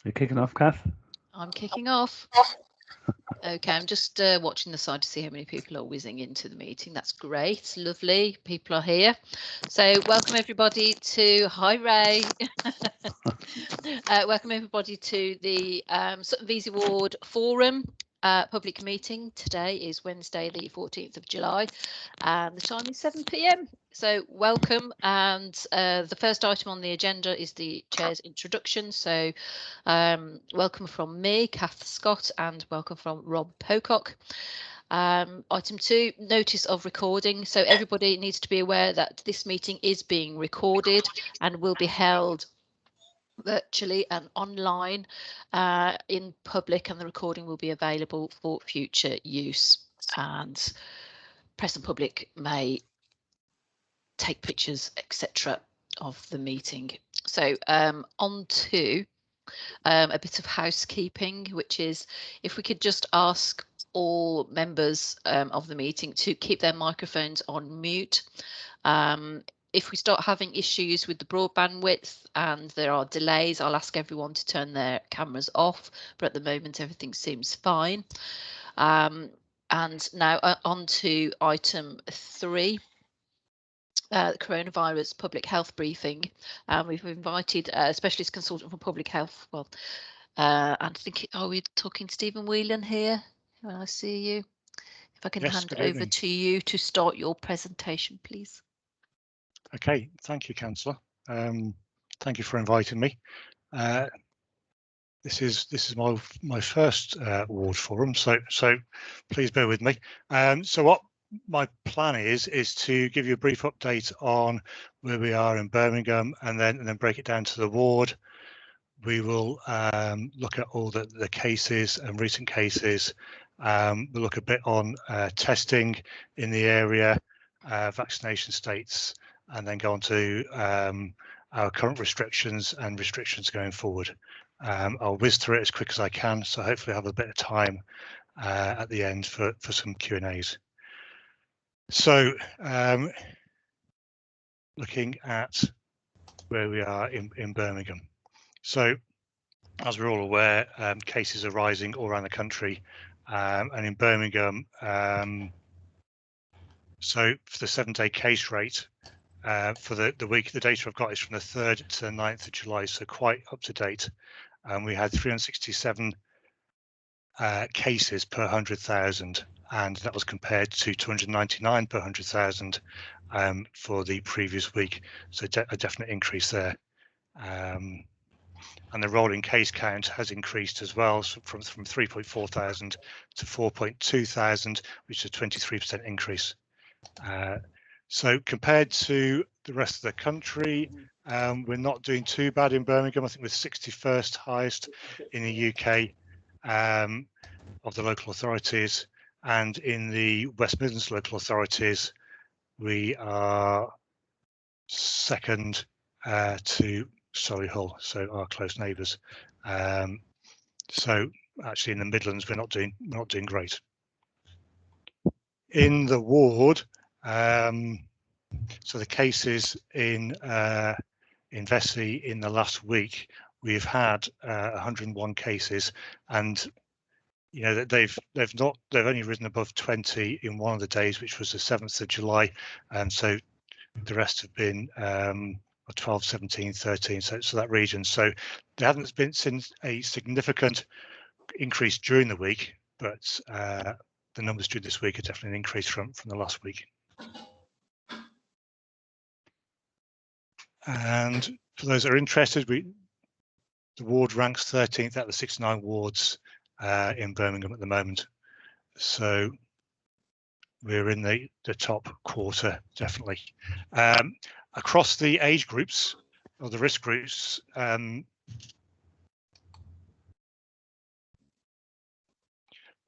You're kicking off, Kath? I'm kicking off. Okay, I'm just watching the side to see how many people are whizzing into the meeting. That's great, lovely. People are here. So welcome everybody to, hi Ray. Welcome everybody to the Sutton Vesey Ward Forum public meeting. Today is Wednesday the 14th of July and the time is 7 p.m. So welcome, and the first item on the agenda is the Chair's introduction. So welcome from me, Kath Scott, and welcome from Rob Pocock. Item 2, notice of recording. So everybody needs to be aware that this meeting is being recorded and will be held virtually and online in public, and the recording will be available for future use, and press and public may take pictures, etc. of the meeting. So on to a bit of housekeeping, which is if we could just ask all members of the meeting to keep their microphones on mute. If we start having issues with the broadband width and there are delays, I'll ask everyone to turn their cameras off, but at the moment everything seems fine. And now on to item 3. The coronavirus public health briefing. We've invited a specialist consultant for public health. Well, and I think, are we talking Stephen Whelan here? When I see you, if I can hand over to you to start your presentation, please. Okay, thank you, Councillor. Thank you for inviting me. This is my first ward forum, so please bear with me. So what my plan is to give you a brief update on where we are in Birmingham, and then break it down to the ward. We will look at all the cases and recent cases. We'll look a bit on testing in the area, vaccination states, and then go on to our current restrictions and restrictions going forward. I'll whiz through it as quick as I can, so hopefully I have a bit of time at the end for some Q&As. So looking at where we are in Birmingham. So as we're all aware, cases are rising all around the country, and in Birmingham, so for the 7-day case rate, for the week, the data I've got is from the 3rd to the 9th of July, so quite up to date. We had 367 cases per 100,000, and that was compared to 299 per 100,000 for the previous week, so a definite increase there. And the rolling case count has increased as well, so from 3.4 thousand to 4.2 thousand, which is a 23% increase. So compared to the rest of the country, we're not doing too bad in Birmingham. I think we're 61st highest in the UK of the local authorities, and in the West Midlands local authorities, we are second to Solihull, so our close neighbours. So actually in the Midlands, we're not doing great. In the ward, so the cases in Vesey in the last week, we've had 101 cases, and you know that they've only risen above 20 in one of the days, which was the 7th of July, and so the rest have been 12, 17, 13, so that region. So there hasn't been since a significant increase during the week, but the numbers during this week are definitely an increase from the last week. And for those that are interested, the ward ranks 13th out of the 69 wards in Birmingham at the moment. So we're in the top quarter, definitely. Across the age groups, or the risk groups,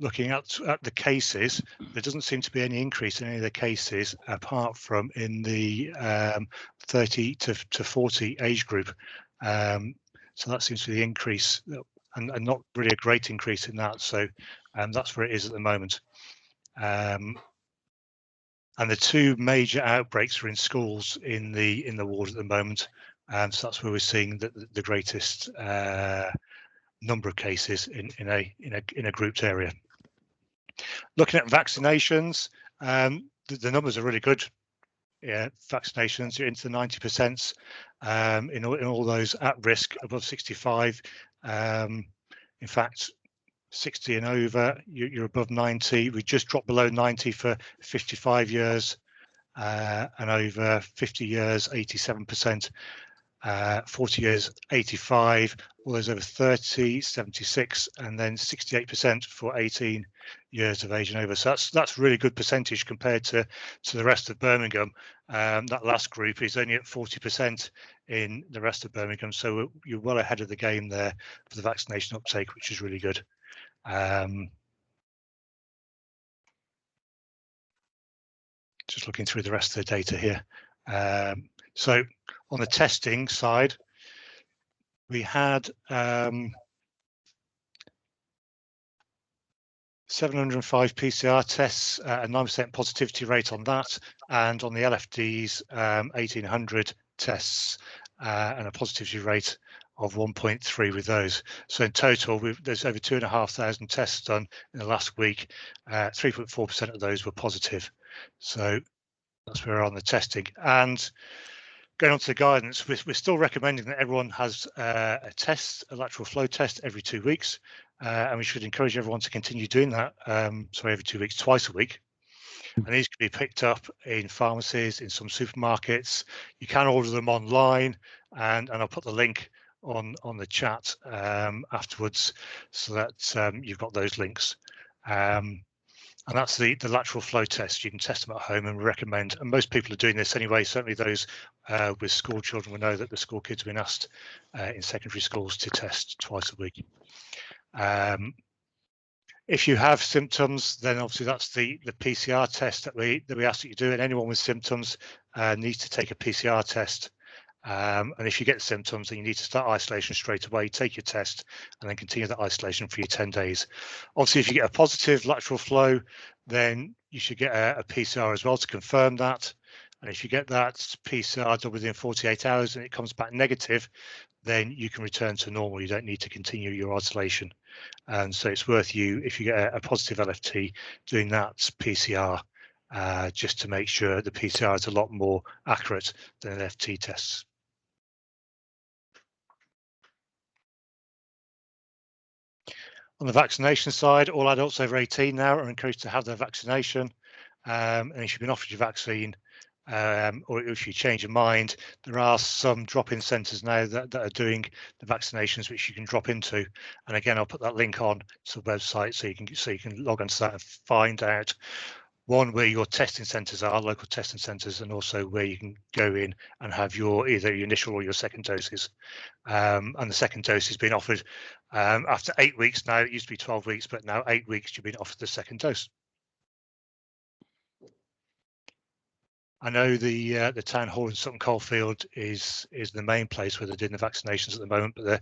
looking at the cases, there doesn't seem to be any increase in any of the cases, apart from in the 30 to 40 age group. So that seems to be the increase, and not really a great increase in that. So that's where it is at the moment. And the two major outbreaks are in schools in the ward at the moment, so that's where we're seeing the greatest number of cases in a grouped area. Looking at vaccinations, the numbers are really good. Yeah, vaccinations, you're into the 90% in all those at risk above 65. In fact, 60 and over, you're above 90. We just dropped below 90 for 55 years and over 50 years, 87%. 40 years, 85, all those over 30, 76, and then 68% for 18 years of age and over. So that's really good percentage compared to the rest of Birmingham. That last group is only at 40% in the rest of Birmingham. So you're well ahead of the game there for the vaccination uptake, which is really good. Just looking through the rest of the data here. So on the testing side, we had 705 PCR tests, a 9% positivity rate on that, and on the LFDs, 1,800 tests and a positivity rate of 1.3 with those. So in total, there's over 2,500 tests done in the last week. 3.4% of those were positive. So that's where we're on the testing. And going on to the guidance, we're still recommending that everyone has a lateral flow test every 2 weeks, and we should encourage everyone to continue doing that. Every 2 weeks, twice a week. And these can be picked up in pharmacies, in some supermarkets. You can order them online, and I'll put the link on the chat afterwards, so that you've got those links. And that's the lateral flow test. You can test them at home, and we recommend, and most people are doing this anyway, certainly those with school children will know that the school kids have been asked in secondary schools to test twice a week. If you have symptoms, then obviously that's the PCR test that we ask that you do, and anyone with symptoms needs to take a PCR test. And if you get symptoms, then you need to start isolation straight away, take your test, and then continue that isolation for your 10 days. Obviously, if you get a positive lateral flow, then you should get a PCR as well to confirm that. And if you get that PCR done within 48 hours and it comes back negative, then you can return to normal. You don't need to continue your isolation. And so it's worth you, if you get a positive LFT, doing that PCR just to make sure the PCR is a lot more accurate than LFT tests. On the vaccination side, all adults over 18 now are encouraged to have their vaccination. And if you've been offered your vaccine, or if you change your mind, there are some drop-in centres now that are doing the vaccinations which you can drop into. And again, I'll put that link on to the website so you can log onto that and find out where your testing centres are, local testing centres, and also where you can go in and have either your initial or your second doses. And the second dose has been offered after 8 weeks now. It used to be 12 weeks, but now 8 weeks you've been offered the second dose. I know the town hall in Sutton Coldfield is the main place where they're doing the vaccinations at the moment, but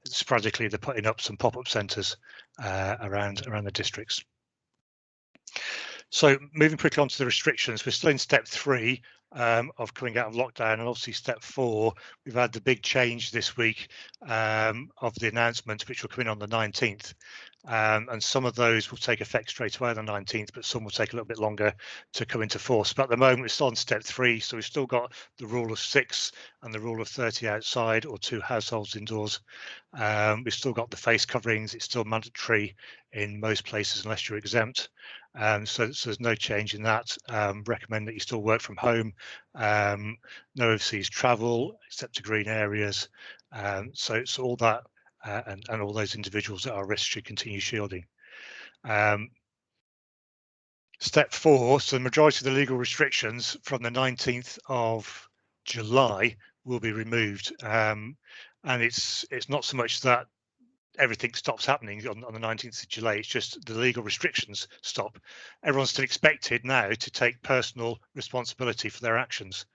sporadically they're putting up some pop-up centres around the districts. So moving quickly on to the restrictions, we're still in step 3 of coming out of lockdown, and obviously step 4, we've had the big change this week of the announcement, which will come in on the 19th. And some of those will take effect straight away on the 19th, but some will take a little bit longer to come into force. But at the moment, we're still on step 3, so we've still got the rule of 6 and the rule of 30 outside or 2 households indoors. We've still got the face coverings. It's still mandatory in most places unless you're exempt. So there's no change in that. Recommend that you still work from home. No overseas travel except to green areas. So all that and all those individuals that are at risk should continue shielding. Step 4, so the majority of the legal restrictions from the 19th of July will be removed. And it's not so much that everything stops happening on the 19th of July. It's just the legal restrictions stop. Everyone's still expected now to take personal responsibility for their actions.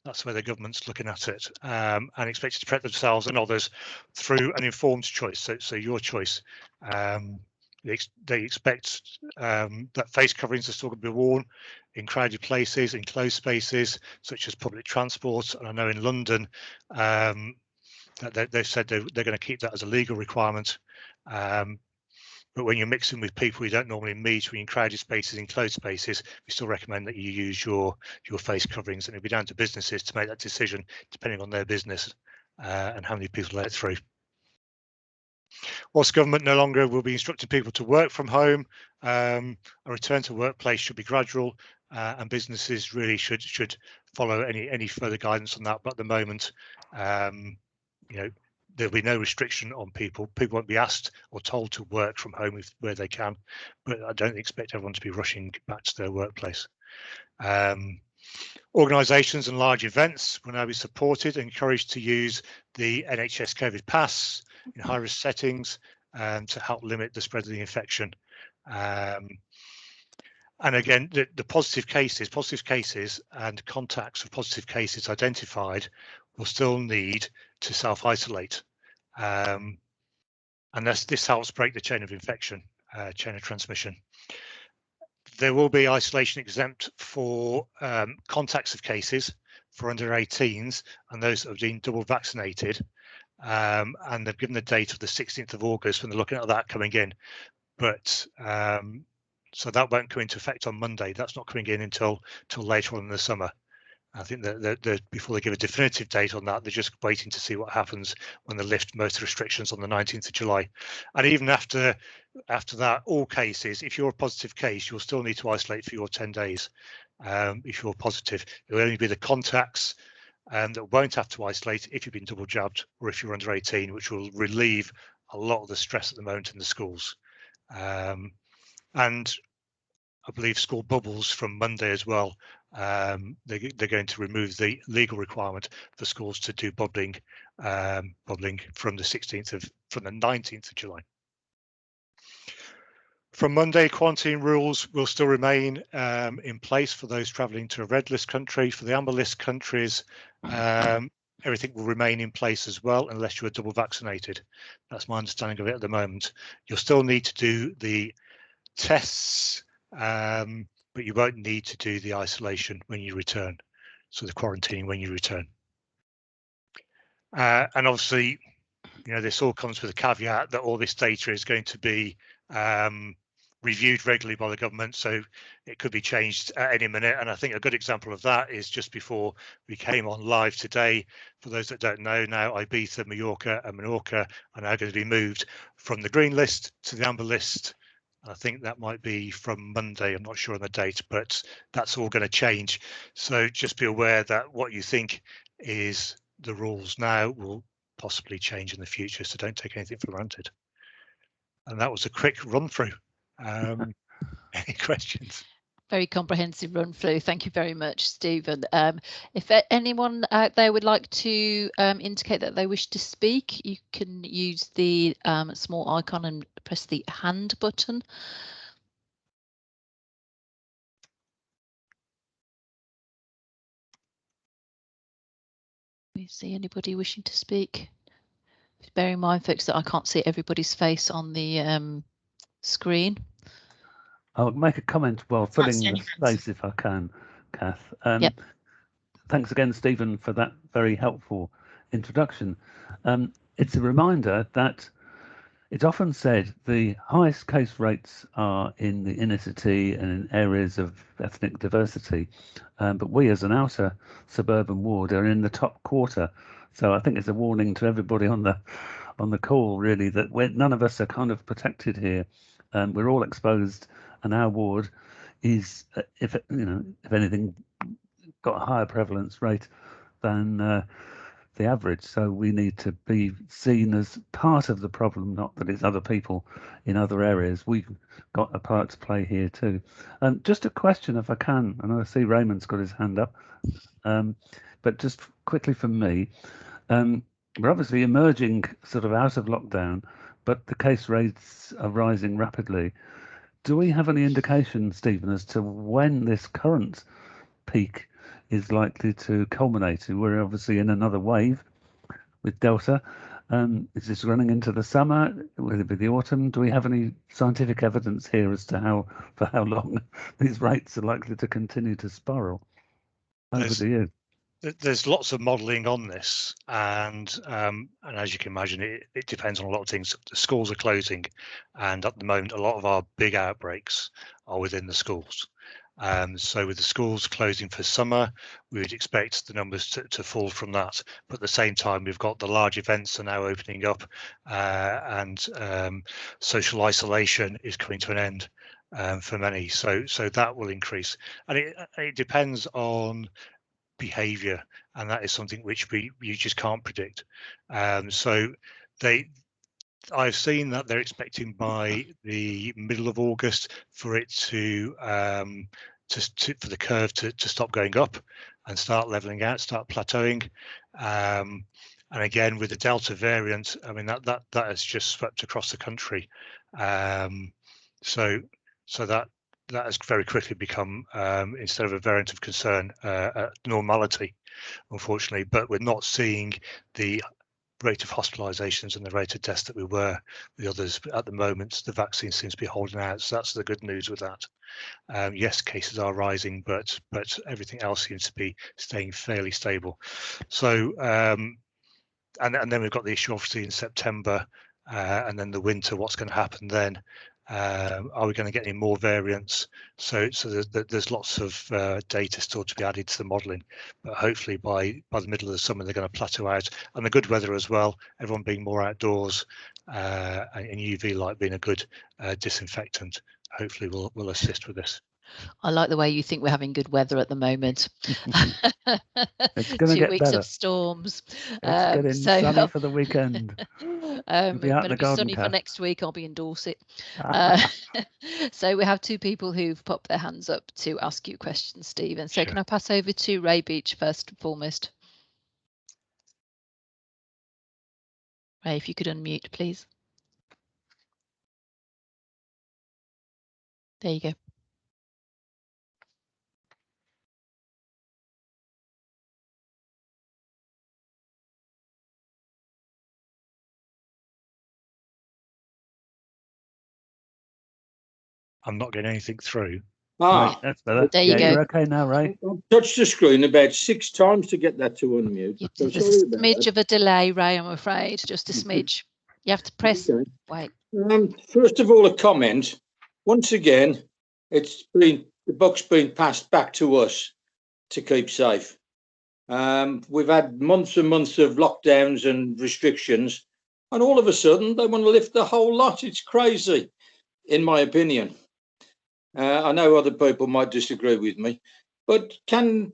That's where the government's looking at it, and expected to protect themselves and others through an informed choice. So your choice. They expect that face coverings are still going to be worn in crowded places, in closed spaces, such as public transport. And I know in London, They've said they're going to keep that as a legal requirement. But when you're mixing with people you don't normally meet, when you're in crowded spaces, in closed spaces, we still recommend that you use your face coverings, and it'll be down to businesses to make that decision depending on their business and how many people let it through. Whilst government no longer will be instructing people to work from home, a return to workplace should be gradual, and businesses really should follow any further guidance on that. But at the moment, there'll be no restriction on people. People won't be asked or told to work from home where they can, but I don't expect everyone to be rushing back to their workplace. Organisations and large events will now be supported and encouraged to use the NHS COVID Pass in high-risk settings to help limit the spread of the infection. And again, the positive cases and contacts of positive cases identified will still need to self-isolate. And this helps break the chain of infection, chain of transmission. There will be isolation exempt for contacts of cases for under 18s and those that have been double vaccinated. And they've given the date of the 16th of August when they're looking at that coming in. But so that won't come into effect on Monday. That's not coming in until later on in the summer. I think that before they give a definitive date on that, they're just waiting to see what happens when they lift most restrictions on the 19th of July. And even after that, all cases, if you're a positive case, you'll still need to isolate for your 10 days. If you're positive, it will only be the contacts that won't have to isolate if you've been double jabbed or if you're under 18, which will relieve a lot of the stress at the moment in the schools. And I believe school bubbles from Monday as well. They're going to remove the legal requirement for schools to do bubbling from the 19th of July. From Monday, quarantine rules will still remain in place for those travelling to a red list country. For the amber list countries, everything will remain in place as well, unless you are double vaccinated. That's my understanding of it at the moment. You'll still need to do the tests, but you won't need to do the isolation when you return. So the quarantining when you return. And obviously, this all comes with a caveat that all this data is going to be reviewed regularly by the government, so it could be changed at any minute. And I think a good example of that is just before we came on live today. For those that don't know, now Ibiza, Mallorca and Menorca are now going to be moved from the green list to the amber list. I think that might be from Monday. I'm not sure on the date, but that's all going to change. So just be aware that what you think is the rules now will possibly change in the future. So don't take anything for granted. And that was a quick run through. Any questions? Very comprehensive run through. Thank you very much, Stephen. If anyone out there would like to indicate that they wish to speak, you can use the small icon and press the hand button. Do you see anybody wishing to speak? Bear in mind, folks, that I can't see everybody's face on the screen. I'll make a comment while filling the space if I can, Kath. Yep. Thanks again, Stephen, for that very helpful introduction. It's a reminder that it's often said the highest case rates are in the inner city and in areas of ethnic diversity, but we as an outer suburban ward are in the top quarter. So I think it's a warning to everybody on the call, really, that none of us are kind of protected here. We're all exposed, and our ward is, if anything, got a higher prevalence rate than the average. So we need to be seen as part of the problem, not that it's other people in other areas. We've got a part to play here too. Just a question, if I can. I know I see Raymond's got his hand up, but just quickly from me, we're obviously emerging sort of out of lockdown, but the case rates are rising rapidly. Do we have any indication, Stephen, as to when this current peak is likely to culminate? We're obviously in another wave with Delta. Is this running into the summer? Will it be the autumn? Do we have any scientific evidence here as to for how long these rates are likely to continue to spiral? Over to you. there's lots of modelling on this, and as you can imagine, it depends on a lot of things. The schools are closing, and at the moment, a lot of our big outbreaks are within the schools. So with the schools closing for summer, we would expect the numbers to fall from that. But at the same time, we've got the large events are now opening up, and social isolation is coming to an end for many. So that will increase, and it depends on behavior, and that is something which you just can't predict. So I've seen that they're expecting by the middle of August for it to for the curve to stop going up and start leveling out, start plateauing. And again, with the Delta variant, I mean that has just swept across the country. So that has very quickly become, instead of a variant of concern, a normality, unfortunately. But we're not seeing the rate of hospitalizations and the rate of deaths that we were with others. But at the moment, the vaccine seems to be holding out. So that's the good news with that. Yes, cases are rising, but everything else seems to be staying fairly stable. So and then we've got the issue obviously in September, and then the winter. What's going to happen then? Are we going to get any more variants? So there's lots of data still to be added to the modelling, but hopefully by the middle of the summer they're going to plateau out. And the good weather as well, everyone being more outdoors, and UV light being a good disinfectant, hopefully will assist with this. I like the way you think we're having good weather at the moment. It's going to 2 get weeks better. of storms. It's getting sunny for the weekend. It's going to be sunny for next week. I'll be in Dorset. So we have two people who've popped their hands up to ask you questions, Stephen. So sure. Can I pass over to Ray Beach first and foremost? Ray, if you could unmute, please. There you go. I'm not getting anything through. Right, that's better. There you go. You're okay now, Ray. I've touched the screen about 6 times to get that to unmute. So there's a smidge of a delay, Ray, I'm afraid. Just a smidge. You have to press. Okay. Wait. First of all, a comment. Once again, the buck's been passed back to us to keep safe. We've had months and months of lockdowns and restrictions, and all of a sudden they want to lift the whole lot. It's crazy, in my opinion. I know other people might disagree with me, but can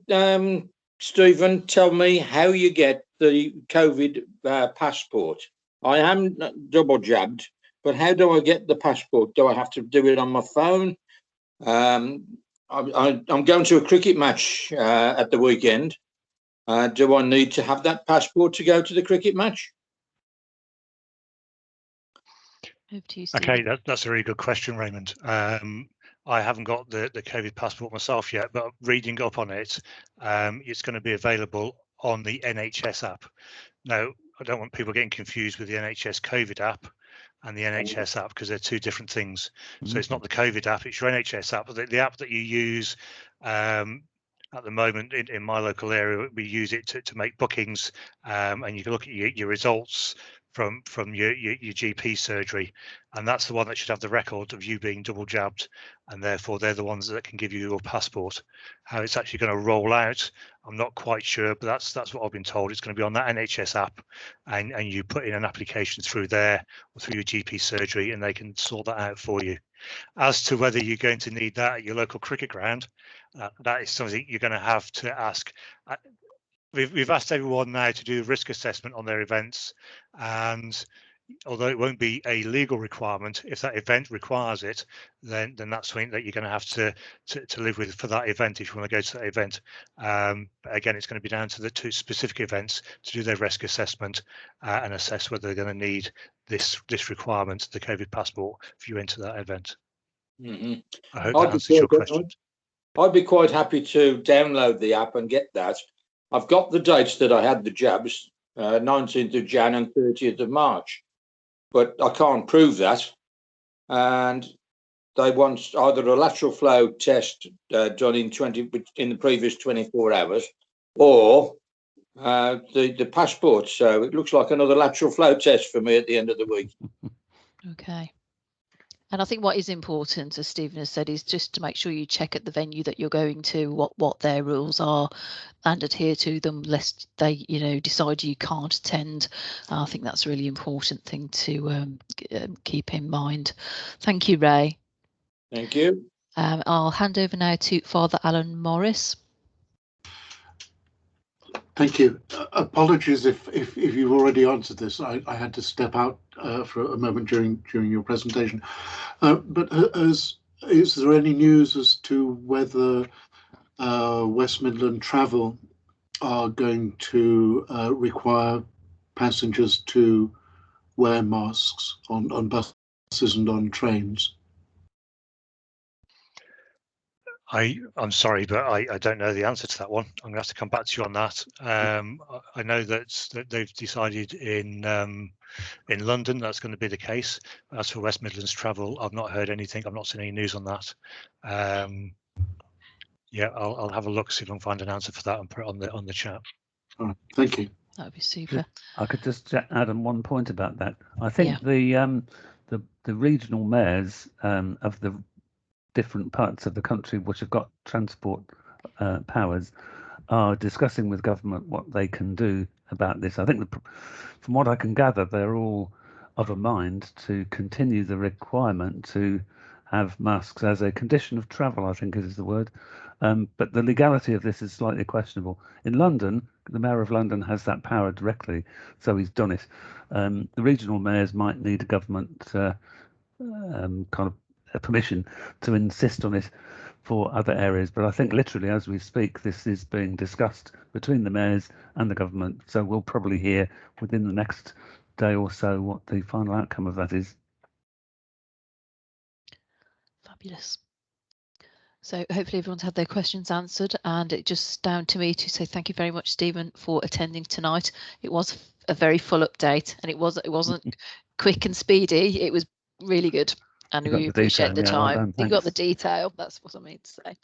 Stephen tell me how you get the COVID passport? I am double jabbed, but how do I get the passport? Do I have to do it on my phone? I'm going to a cricket match at the weekend. Do I need to have that passport to go to the cricket match? Over to you, Stephen. Okay, that's a really good question, Raymond. I haven't got the COVID passport myself yet, but reading up on it, it's going to be available on the NHS app. Now, I don't want people getting confused with the NHS COVID app and the NHS app, because they're two different things. So it's not the COVID app, it's your NHS app. But the app that you use at the moment in my local area, we use it to make bookings, and you can look at your results from your GP surgery, and that's the one that should have the record of you being double jabbed, and therefore they're the ones that can give you your passport. How it's actually going to roll out, I'm not quite sure, but that's what I've been told. It's going to be on that NHS app, and you put in an application through there or through your GP surgery, and they can sort that out for you. As to whether you're going to need that at your local cricket ground, that is something you're going to have to ask. We've asked everyone now to do a risk assessment on their events, and although it won't be a legal requirement, if that event requires it, then that's something that you're going to have to live with for that event if you want to go to that event. But again, it's going to be down to the two specific events to do their risk assessment and assess whether they're going to need this requirement, the COVID passport, if you enter that event. Mm-hmm. I hope that answers your question. I'd be quite happy to download the app and get that. I've got the dates that I had the jabs, 19th of Jan and 30th of March, but I can't prove that. And they want either a lateral flow test done in the previous 24 hours, or the passport. So it looks like another lateral flow test for me at the end of the week. Okay. And I think what is important, as Stephen has said, is just to make sure you check at the venue that you're going to what their rules are and adhere to them, lest they, decide you can't attend. I think that's a really important thing to keep in mind. Thank you, Ray. Thank you. I'll hand over now to Father Alan Morris. Thank you. Apologies if you've already answered this. I had to step out for a moment during your presentation. But is there any news as to whether West Midland Travel are going to require passengers to wear masks on buses and on trains? I'm sorry, but I don't know the answer to that one. I'm going to have to come back to you on that. I know that they've decided in London that's going to be the case. As for West Midlands Travel, I've not heard anything. I've not seen any news on that. Yeah, I'll have a look, see if I can find an answer for that and put it on the chat. All right, thank you. That would be super. I could just add on one point about that. I think the regional mayors of the different parts of the country which have got transport powers are discussing with government what they can do about this. I think from what I can gather, they're all of a mind to continue the requirement to have masks as a condition of travel, I think is the word. But the legality of this is slightly questionable. In London, the Mayor of London has that power directly, so he's done it. The regional mayors might need a government kind of permission to insist on it for other areas, but I think literally as we speak this is being discussed between the mayors and the government, so we'll probably hear within the next day or so what the final outcome of that is. Fabulous. So hopefully everyone's had their questions answered, and it's just down to me to say thank you very much, Stephen, for attending tonight. It was a very full update, and it wasn't quick and speedy. It was really good. And we appreciate the time. Well done, you got the detail. That's what I mean to say.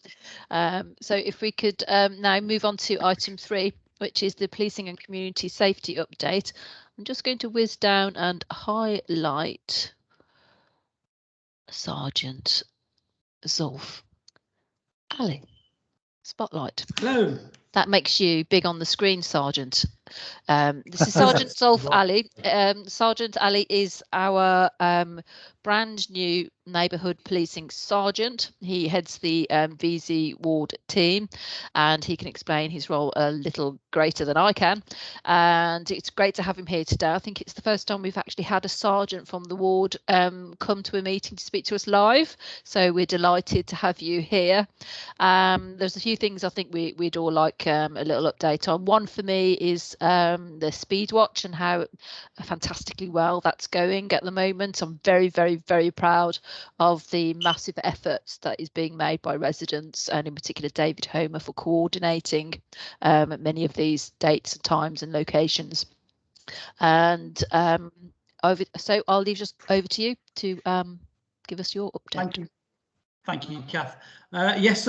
So if we could now move on to item 3, which is the policing and community safety update. I'm just going to whiz down and highlight Sergeant Zulf. Ali, spotlight. Hello. That makes you big on the screen, Sergeant. This is Sergeant Zulf Ali. Sergeant Ali is our brand new neighbourhood policing sergeant. He heads the Vesey ward team, and he can explain his role a little greater than I can. And it's great to have him here today. I think it's the first time we've actually had a sergeant from the ward come to a meeting to speak to us live. So we're delighted to have you here. There's a few things I think we'd all like a little update on. One for me is the speedwatch and how fantastically well that's going at the moment. I'm very, very, very proud of the massive efforts that is being made by residents, and in particular David Homer, for coordinating many of these dates and times and locations. And so I'll leave just over to you to give us your update. Thank you, Kath. Yes,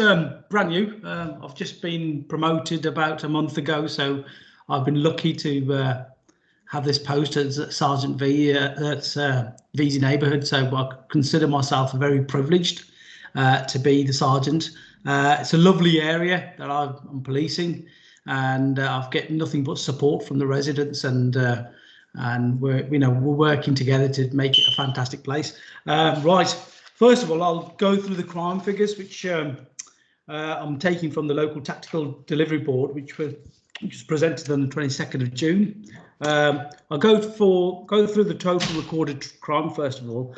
brand new. I've just been promoted about a month ago, so I've been lucky to have this post as Sergeant V at Vesey Neighbourhood. So I consider myself very privileged to be the sergeant. It's a lovely area that I'm policing, and I've get nothing but support from the residents, and we're working together to make it a fantastic place. Right. First of all, I'll go through the crime figures, which I'm taking from the local tactical delivery board, which was presented on the 22nd of June. I'll go through the total recorded crime first of all.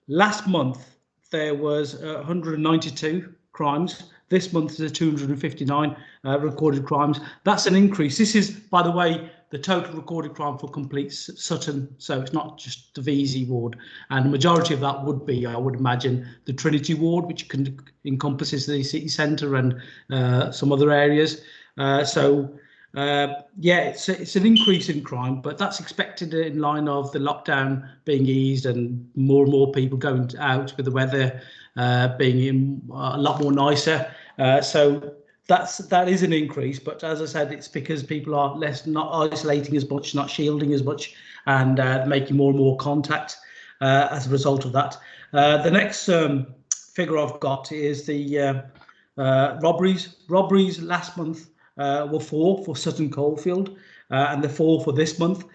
Last month there was 192 crimes. This month there's 259 recorded crimes. That's an increase. This is, by the way, the total recorded crime for complete Sutton, so it's not just the Vesey ward, and the majority of that would be, I would imagine, the Trinity ward, which encompasses the city centre and some other areas. Yeah, it's an increase in crime, but that's expected in line of the lockdown being eased and more people going out with the weather being a lot more nicer. So that is an increase, but as I said, it's because people are not isolating as much, not shielding as much, and making more and more contact as a result of that. The next figure I've got is the robberies. Robberies last month were 4 for Sutton Coldfield, and the 4 for this month.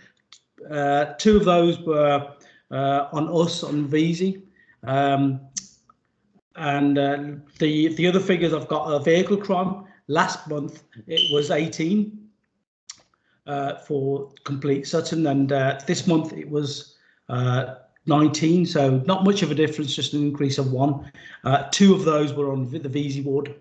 2 of those were on Vesey. And the other figures I've got are vehicle crime. Last month it was 18 for complete Sutton, and this month it was 19. So not much of a difference, just an increase of 1. 2 of those were on the Vesey ward.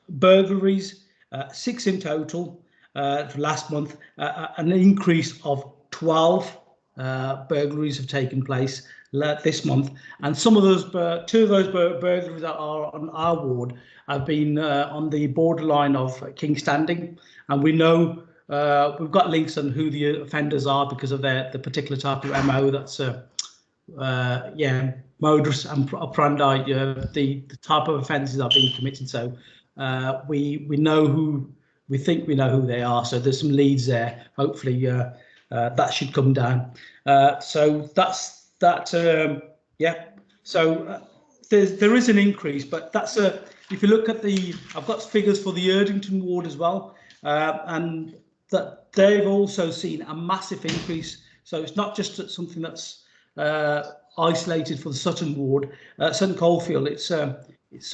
Burglaries, 6 in total for last month. An increase of 12 burglaries have taken place this month, and some of those 2 of those burglaries that are on our ward have been on the borderline of King Standing, and we know we've got links on who the offenders are because of the particular type of MO. That's modus operandi, the type of offences are being committed. So we know who, we think we know who they are. So there's some leads there. Hopefully that should come down. So that's that. So there is an increase, but that's if you look at I've got figures for the Erdington ward as well, and that they've also seen a massive increase. So it's not just something that's isolated for the Sutton ward, Sutton Coldfield. It's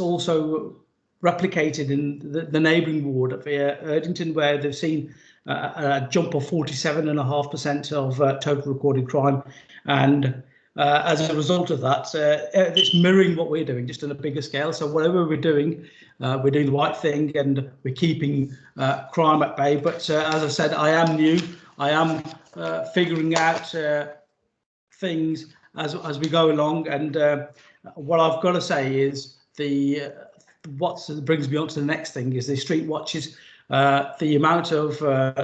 also replicated in the neighbouring ward of Erdington, where they've seen a jump of 47.5% of total recorded crime, and as a result of that, it's mirroring what we're doing, just on a bigger scale. So whatever we're doing the right thing, and we're keeping crime at bay. But as I said, I am new. I am figuring out things as we go along. And what I've got to say is what brings me on to the next thing is the street watches. The amount of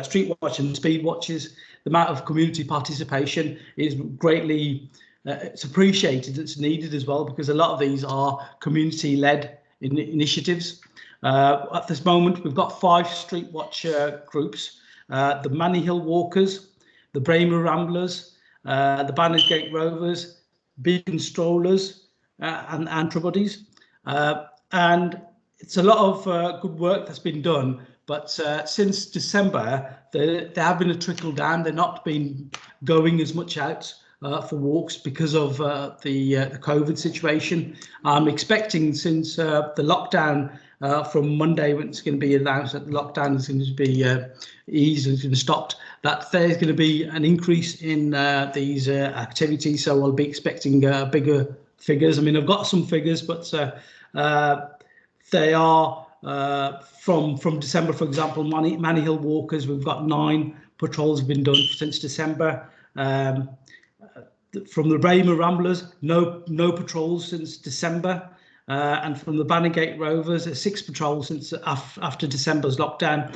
street watch and speed watches, the amount of community participation is greatly it's appreciated. It's needed as well, because a lot of these are community-led initiatives. At this moment, we've got 5 street watch groups: the Mannyhill Walkers, the Bramer Ramblers, the Bannersgate Rovers, Beacon Strollers, and Antrobodies. And it's a lot of good work that's been done. But since December, there have been a trickle down. They're not been going as much out for walks because of the COVID situation. I'm expecting, since the lockdown from Monday, when it's going to be announced that the lockdown is going to be eased and it's going to stop, that there's going to be an increase in these activities. So I'll be expecting bigger figures. I mean, I've got some figures, but they are from December. For example, Mannyhill Walkers, we've got 9 patrols have been done since December. From the Bramer Ramblers, no patrols since December, and from the Bannergate Rovers, 6 patrols since after December's lockdown.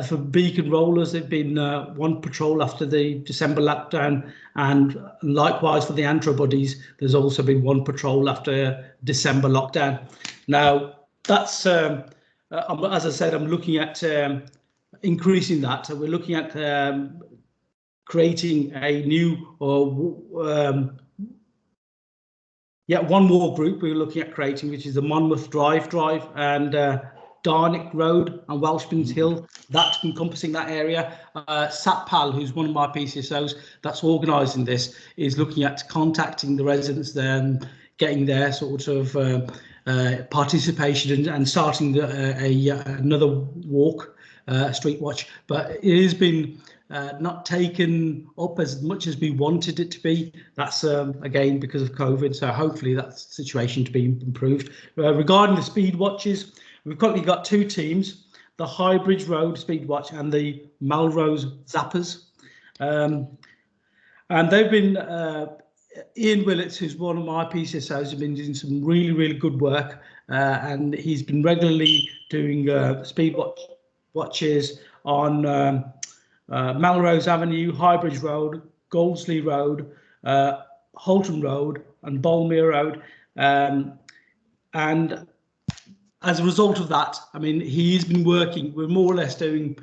For Beacon Rollers, there've been 1 patrol after the December lockdown, and likewise for the Antrobodies, there's also been 1 patrol after December lockdown. Now that's as I said, I'm looking at increasing that. So we're looking at creating a new one more group we're looking at creating, which is the Monmouth Drive and Darnick Road and Welshman's Hill, that encompassing that area. Satpal, who's one of my PCSOs that's organising this, is looking at contacting the residents there and getting their sort of participation and starting another walk, street watch. But it has been not taken up as much as we wanted it to be. That's again because of COVID, so hopefully that situation to be improved. Regarding the speed watches, we've currently got 2 teams: the Highbridge Road Speed Watch and the Melrose Zappers, and they've been Ian Willits, who's one of my PCSOs, has been doing some really good work, and he's been regularly doing speed watches on Melrose Avenue, Highbridge Road, Goldsley Road, Holton Road and Bolmere Road, and as a result of that, I mean, he's been working. We're more or less doing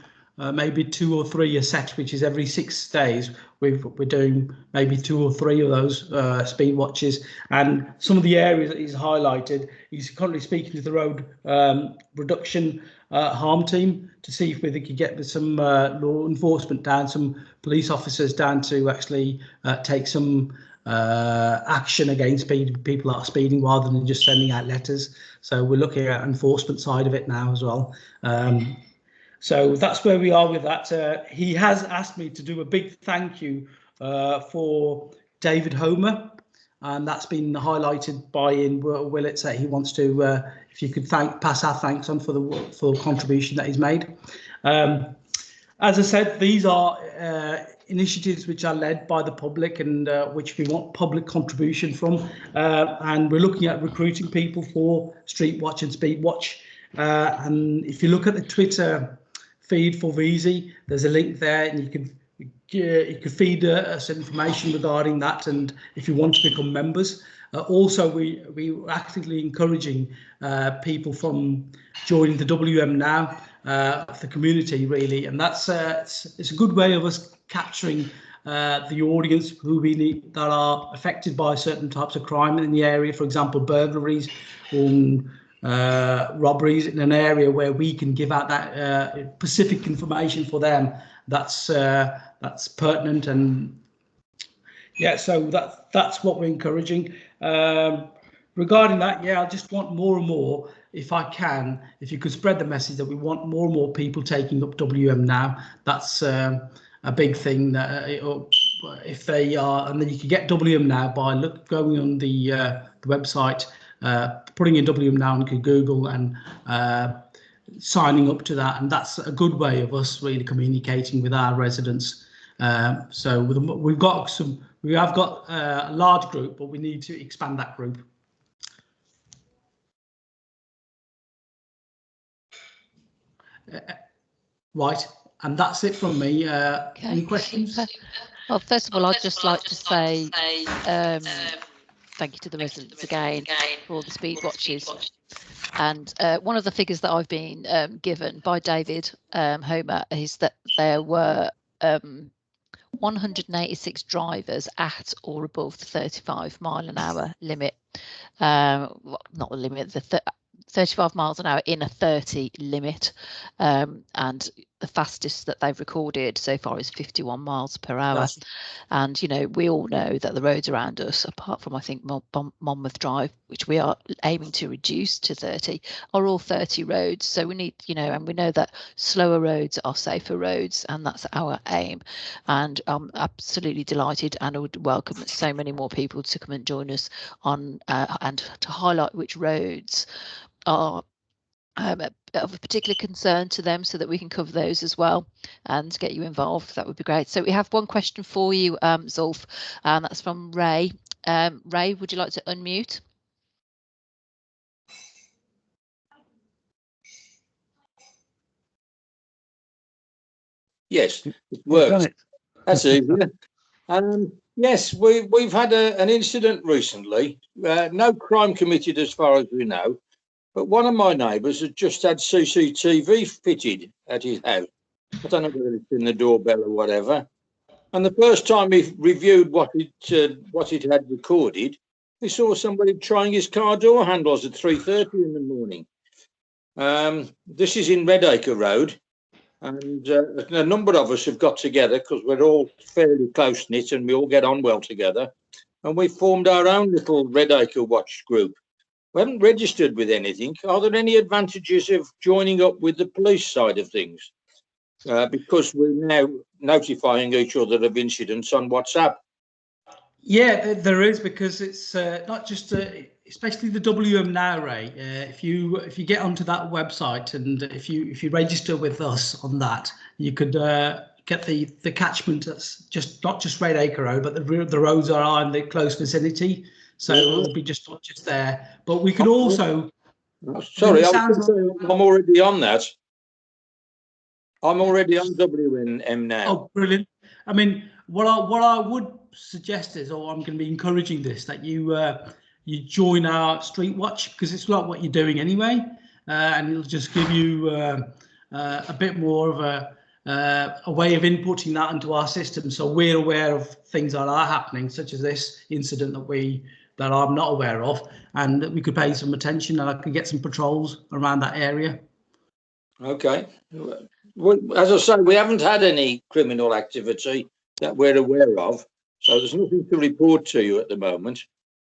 maybe 2 or 3 a set, which is every 6 days. We're doing maybe 2 or 3 of those speed watches, and some of the areas that he's highlighted, he's currently speaking to the road reduction harm team to see if we could get some law enforcement down, some police officers down to actually take some action against people that are speeding rather than just sending out letters. So we're looking at enforcement side of it now as well. So that's where we are with that. He has asked me to do a big thank you for David Homer, and that's been highlighted by Ian Willett. He wants to, if you could pass our thanks on for the contribution that he's made. As I said, these are initiatives which are led by the public and which we want public contribution from, and we're looking at recruiting people for Streetwatch and Speedwatch. And if you look at the Twitter feed for Vesey, there's a link there, and you can feed us information regarding that, and if you want to become members. Also, we're actively encouraging people from joining the WM Now, the community really, and that's it's a good way of us capturing the audience who we need, that are affected by certain types of crime in the area, for example, burglaries or robberies, in an area where we can give out that specific information for them that's pertinent. And yeah, so that's what we're encouraging. Regarding that, yeah, I just want more and more, if I can, if you could spread the message that we want more and more people taking up WM Now. That's a big thing. That if they are, and then you can get WM Now by going on the website, putting in WM Now into Google and signing up to that, and that's a good way of us really communicating with our residents. So we have got a large group, but we need to expand that group. Right, and that's it from me. Okay. Any questions? Well, first of all, I'd just like to say thank you to the residents again for all the speed watches. And one of the figures that I've been given by David Homer is that there were 186 drivers at or above the 35-mile-an-hour limit. Not the limit, the 35 miles an hour in a 30 limit, and the fastest that they've recorded so far is 51 miles per hour. Yes. And you know, we all know that the roads around us, apart from I think Monmouth Drive, which we are aiming to reduce to 30, are all 30 roads. So we need, you know, and we know that slower roads are safer roads, and that's our aim. And I'm absolutely delighted, and I would welcome so many more people to come and join us on and to highlight which roads are of a particular concern to them, so that we can cover those as well and get you involved. That would be great. So we have one question for you, Zulf, and that's from Ray. Ray, would you like to unmute? Yes, it works. That's easier. Yes, we've had an incident recently. No crime committed as far as we know. But one of my neighbours had just had CCTV fitted at his house. I don't know whether it's in the doorbell or whatever. And the first time he reviewed what it had recorded, he saw somebody trying his car door handles at 3:30 in the morning. This is in Redacre Road, and a number of us have got together because we're all fairly close-knit and we all get on well together. And we formed our own little Redacre Watch group. We haven't registered with anything. Are there any advantages of joining up with the police side of things? Because we're now notifying each other of incidents on WhatsApp. Yeah, there is, because it's not just, especially the WM Now, Ray. If you get onto that website, and if you register with us on that, you could get the catchment that's not just Redacre Road, but the roads are in the close vicinity. So it'll be just not just there, but we could also. Sorry, I'm already on that. I'm already on WM Now. Oh, brilliant! I mean, what I would suggest is, or I'm going to be encouraging this, that you join our Streetwatch, because it's not what you're doing anyway. and it'll just give you a bit more of a way of inputting that into our system, so we're aware of things that are happening, such as this incident that I'm not aware of, and that we could pay some attention, and I could get some patrols around that area. Okay. Well, as I say, we haven't had any criminal activity that we're aware of, so there's nothing to report to you at the moment.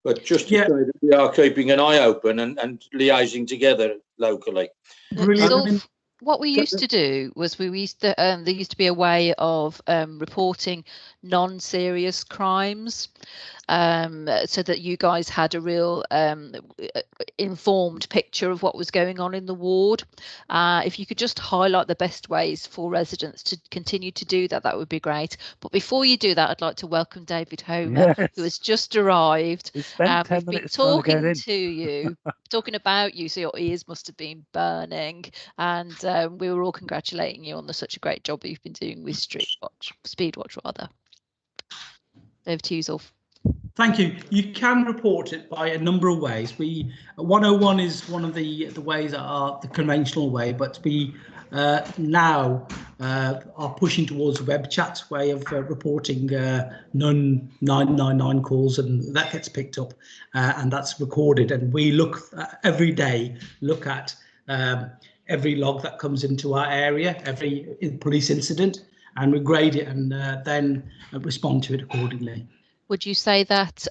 But just to say that we are keeping an eye open and liaising together locally. Brilliant. What we used to do was there used to be a way of reporting non-serious crimes, so that you guys had a real informed picture of what was going on in the ward. If you could just highlight the best ways for residents to continue to do that, that would be great. But before you do that, I'd like to welcome David Homer, who has just arrived. We've been talking to you, talking about you, so your ears must have been burning, and we were all congratulating you on such a great job that you've been doing with Speedwatch rather. Over to you, Zulf. Thank you. You can report it by a number of ways. 101 is one of the ways that are the conventional way, but we now are pushing towards a web chat way of reporting non-999 calls, and that gets picked up and that's recorded. And we look every day, look at every log that comes into our area, every police incident, and we grade it and then respond to it accordingly. Would you say that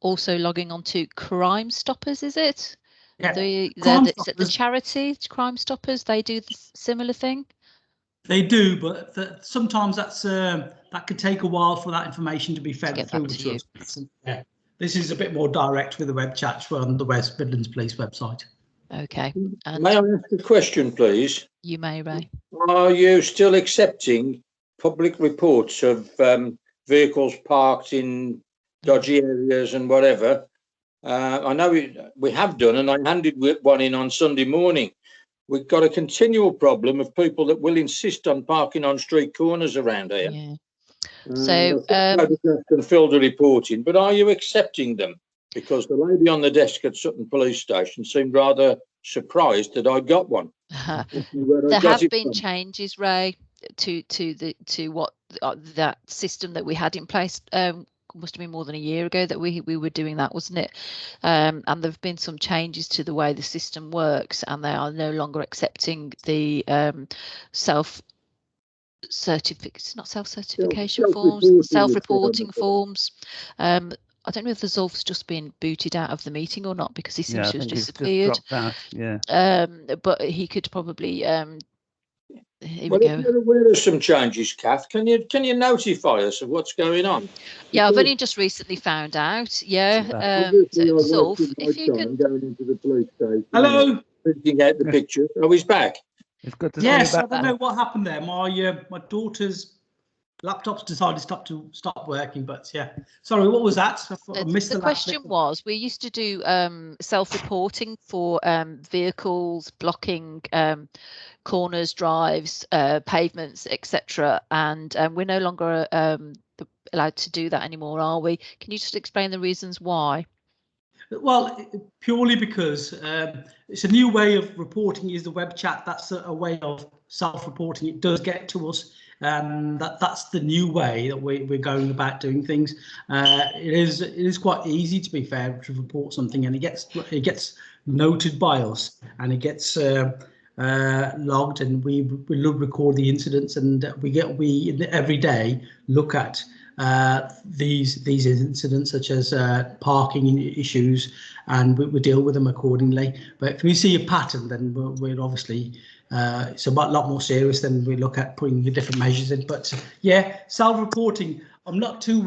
also logging on to Crime Stoppers, is it? Yeah. The charity Crime Stoppers, they do the similar thing? They do, but sometimes that could take a while for that information to be fed through to us. Yeah. This is a bit more direct with the web chats from the West Midlands Police website. Okay. And may I ask a question, please? You may, Ray. Are you still accepting public reports of vehicles parked in dodgy areas and whatever? I know we have done, and I handed one in on Sunday morning. We've got a continual problem of people that will insist on parking on street corners around here. Yeah. So can fill the report in, but are you accepting them? Because the lady on the desk at Sutton Police Station seemed rather surprised that I got one. There have been changes, Ray, to what that system that we had in place. Must have been more than a year ago that we were doing that, wasn't it? And there have been some changes to the way the system works, and they are no longer accepting the self-certification forms, self-reporting forms. I don't know if the Zulf's just been booted out of the meeting or not, because he seems to have disappeared. But he could probably. Here we go. If you're aware of some changes, Kath, can you notify us of what's going on? Yeah, I've only just recently found out. Yeah, Zulf, if you can. Going into the police station. Hello. Printing out the picture. Oh, he's back. It's good to yes, I don't know what happened there. My daughter's laptop's decided to stop working, but yeah. Sorry, what was that? I missed the question. Was we used to do self-reporting for vehicles blocking corners, drives, pavements, etc., and we're no longer allowed to do that anymore, are we? Can you just explain the reasons why? Well, purely because it's a new way of reporting is the web chat. That's a way of self-reporting. It does get to us. That's the new way that we're going about doing things. It is quite easy, to be fair, to report something, and it gets noted by us, and it gets logged, and we record the incidents, and we every day look at these incidents, such as parking issues, and we deal with them accordingly. But if we see a pattern, then we're obviously it's a lot more serious. Then we look at putting the different measures in. But yeah, self-reporting, I'm not too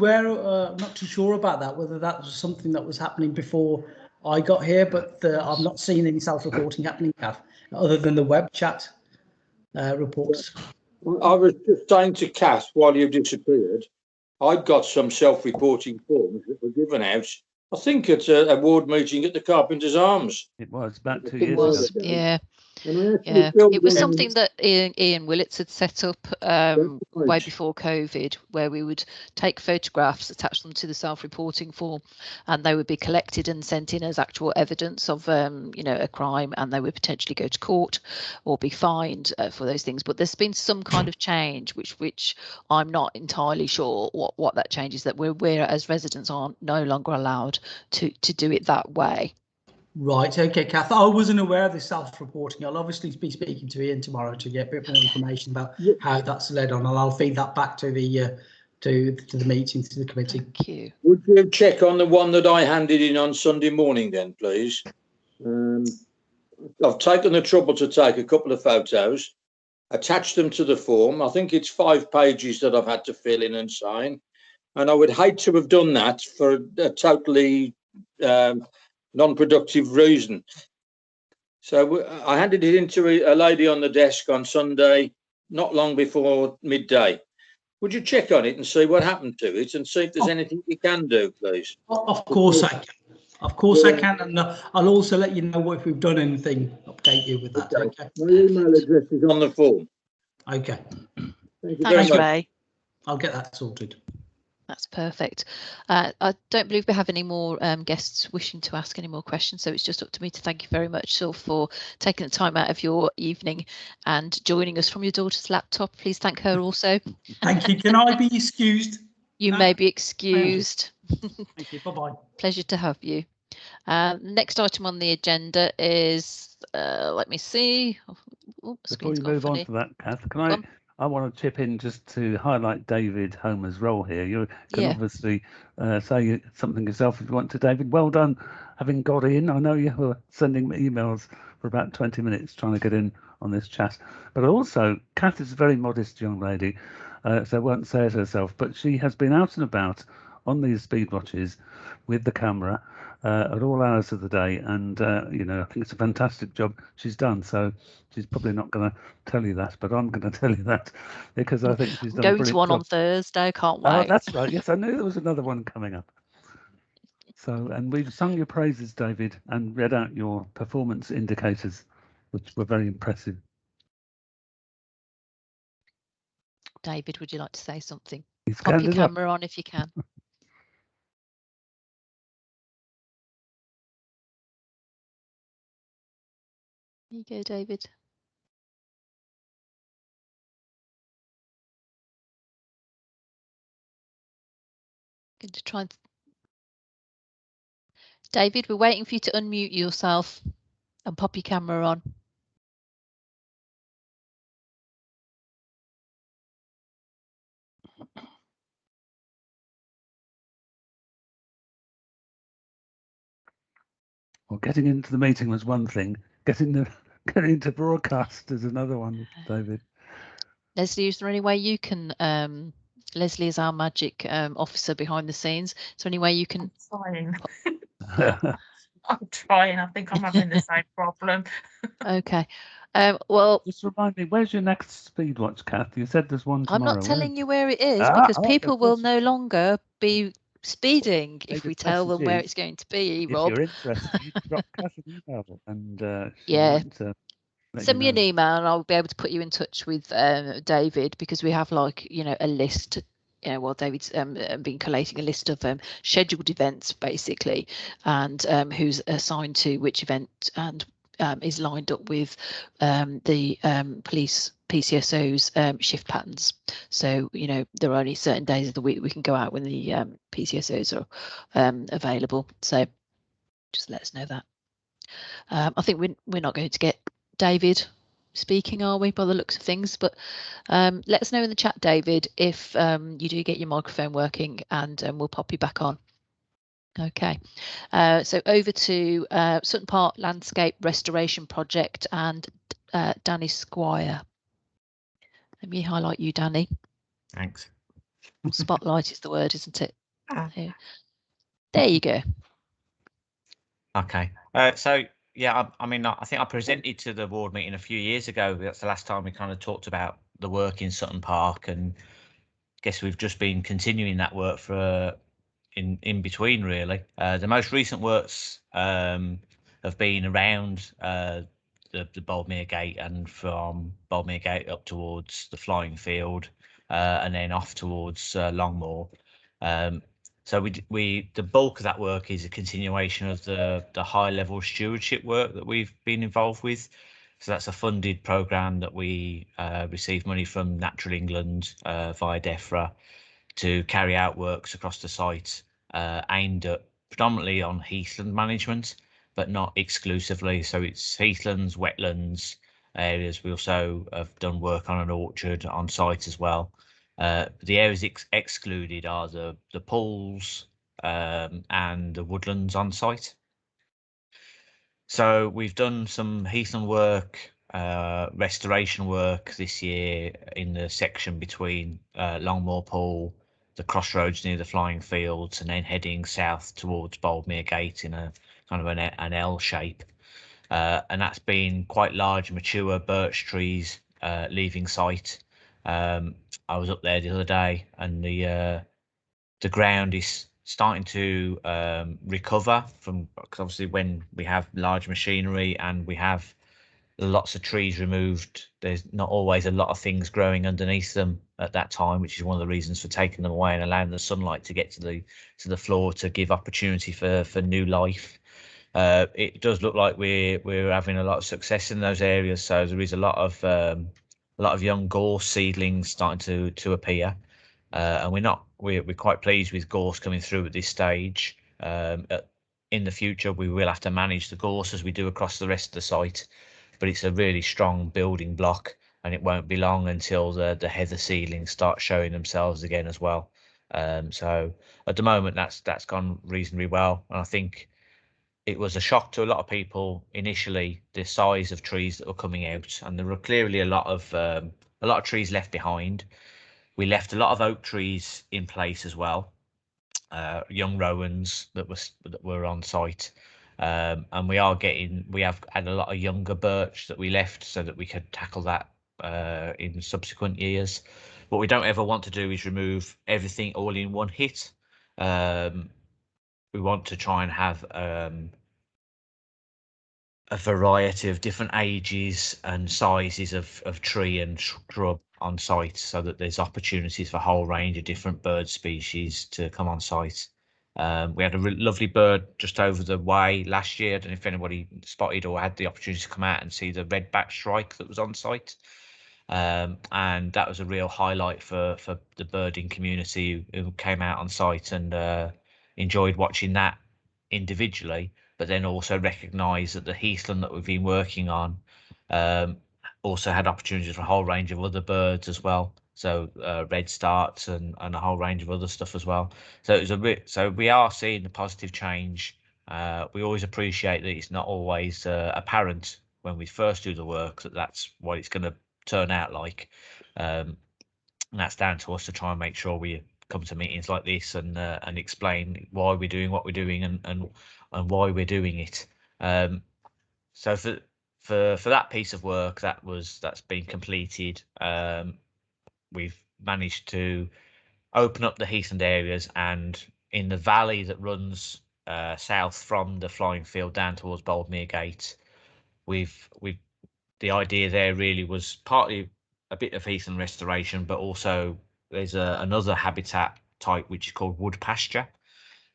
sure about that, whether that was something that was happening before I got here, but I've not seen any self-reporting happening, Kath, other than the web chat reports. I was just saying to Kath while you disappeared, I've got some self-reporting forms that were given out, I think, at a ward meeting at the Carpenter's Arms. It was about 2 years ago. Yeah. Yeah, it was something that Ian Willits had set up way before COVID, where we would take photographs, attach them to the self-reporting form, and they would be collected and sent in as actual evidence of a crime, and they would potentially go to court or be fined for those things. But there's been some kind of change, which I'm not entirely sure what that change is, that we're as residents are no longer allowed to do it that way. Right, okay, Kath. I wasn't aware of this self-reporting. I'll obviously be speaking to Ian tomorrow to get a bit more information about how that's led on, and I'll feed that back to the meeting, to the committee. Thank you. Would you check on the one that I handed in on Sunday morning then, please? I've taken the trouble to take a couple of photos, attach them to the form. I think it's 5 pages that I've had to fill in and sign, and I would hate to have done that for a totally non-productive reason. So I handed it into a lady on the desk on Sunday, not long before midday. Would you check on it and see what happened to it, and see if there's anything you can do, please? Of course I can. Of course I can, and I'll also let you know if we've done anything, update you with that. Okay. My email address is on the form. Okay. Thank you very much. Ray. I'll get that sorted. That's perfect. I don't believe we have any more guests wishing to ask any more questions, so it's just up to me to thank you very much, Sil, for taking the time out of your evening and joining us from your daughter's laptop. Please thank her also. Thank you. Can I be excused? You may be excused. Thank you. Bye-bye. Pleasure to have you. Next item on the agenda is, let me see. Before you move on to that, Kath, I want to chip in just to highlight David Homer's role here. You can obviously say something yourself if you want to, David. Well done having got in. I know you were sending me emails for about 20 minutes trying to get in on this chat. But also, Kath is a very modest young lady, so won't say it herself, but she has been out and about on these speed watches with the camera at all hours of the day, and I think it's a fantastic job she's done. So she's probably not going to tell you that, but I'm going to tell you that because I think she's done a brilliant to one job. on Thursday, can't wait. Oh, that's right. Yes, I knew there was another one coming up. So, and we've sung your praises, David, and read out your performance indicators, which were very impressive. David, would you like to say something? He's Pop your camera on if you can. There you go, David. Going to try and... David, we're waiting for you to unmute yourself and pop your camera on. Well, getting into the meeting was one thing. Getting to broadcast is another one, David. Leslie, is there any way you can? Leslie is our magic officer behind the scenes. Is there any way you can? I'm trying. I'm trying. I think I'm having the same problem. Okay. Well, just remind me, where's your next speed watch, Kath? You said there's one tomorrow. I'm not telling you where it is because people will no longer be speeding if we tell them where it's going to be, Rob. If you're interested, you can drop Kath an email and send me an email and I'll be able to put you in touch with David, because we have a list. David's been collating a list of scheduled events basically, and who's assigned to which event, and is lined up with the police PCSO's shift patterns. So there are only certain days of the week we can go out when the PCSOs are available. So just let us know that. I think we're not going to get David speaking, are we, by the looks of things? But let us know in the chat, David, if you do get your microphone working, and we'll pop you back on. Okay, so over to Sutton Park Landscape Restoration Project and Danny Squire. Let me highlight you, Danny. Thanks. Spotlight is the word, isn't it? There you go. Okay, so yeah, I mean, I think I presented to the ward meeting a few years ago. That's the last time we kind of talked about the work in Sutton Park, and I guess we've just been continuing that work for in between, really. The most recent works have been around the Boldmere Gate, and from Boldmere Gate up towards the flying field, and then off towards Longmoor. So the bulk of that work is a continuation of the high level stewardship work that we've been involved with. So that's a funded programme that we receive money from Natural England via DEFRA to carry out works across the site aimed at predominantly on heathland management, but not exclusively. So it's heathlands, wetlands areas. We also have done work on an orchard on site as well. The areas excluded are the pools and the woodlands on site. So we've done some heathland work, restoration work this year in the section between Longmoor Pool, the crossroads near the flying fields, and then heading south towards Boldmere Gate in a kind of an L shape. And that's been quite large, mature birch trees leaving site. I was up there the other day, and the ground is starting to recover from, because obviously when we have large machinery and we have lots of trees removed, there's not always a lot of things growing underneath them at that time, which is one of the reasons for taking them away and allowing the sunlight to get to the floor to give opportunity for new life. It does look like we're having a lot of success in those areas, so there is a lot of young gorse seedlings starting to appear, and we're quite pleased with gorse coming through at this stage. In the future, we will have to manage the gorse as we do across the rest of the site, but it's a really strong building block, and it won't be long until the heather seedlings start showing themselves again as well. So at the moment, that's gone reasonably well, and I think it was a shock to a lot of people initially, the size of trees that were coming out, and there were clearly a lot of trees left behind. We left a lot of oak trees in place as well, young rowans that were on site, and we have had a lot of younger birch that we left so that we could tackle that in subsequent years. What we don't ever want to do is remove everything all in one hit. We want to try and have a variety of different ages and sizes of tree and shrub on site, so that there's opportunities for a whole range of different bird species to come on site. We had a lovely bird just over the way last year. I don't know if anybody spotted or had the opportunity to come out and see the red-backed shrike that was on site. And that was a real highlight for the birding community who came out on site and enjoyed watching that individually, but then also recognise that the heathland that we've been working on also had opportunities for a whole range of other birds as well. So redstarts and a whole range of other stuff as well. So it was so we are seeing a positive change. We always appreciate that it's not always apparent when we first do the work that that's what it's going to turn out like. And that's down to us to try and make sure we come to meetings like this and explain why we're doing what we're doing and why we're doing it. So for that piece of work that's been completed, we've managed to open up the heathland areas, and in the valley that runs south from the flying field down towards Boldmere Gate, the idea there really was partly a bit of heathland restoration, but also there's another habitat type which is called wood pasture.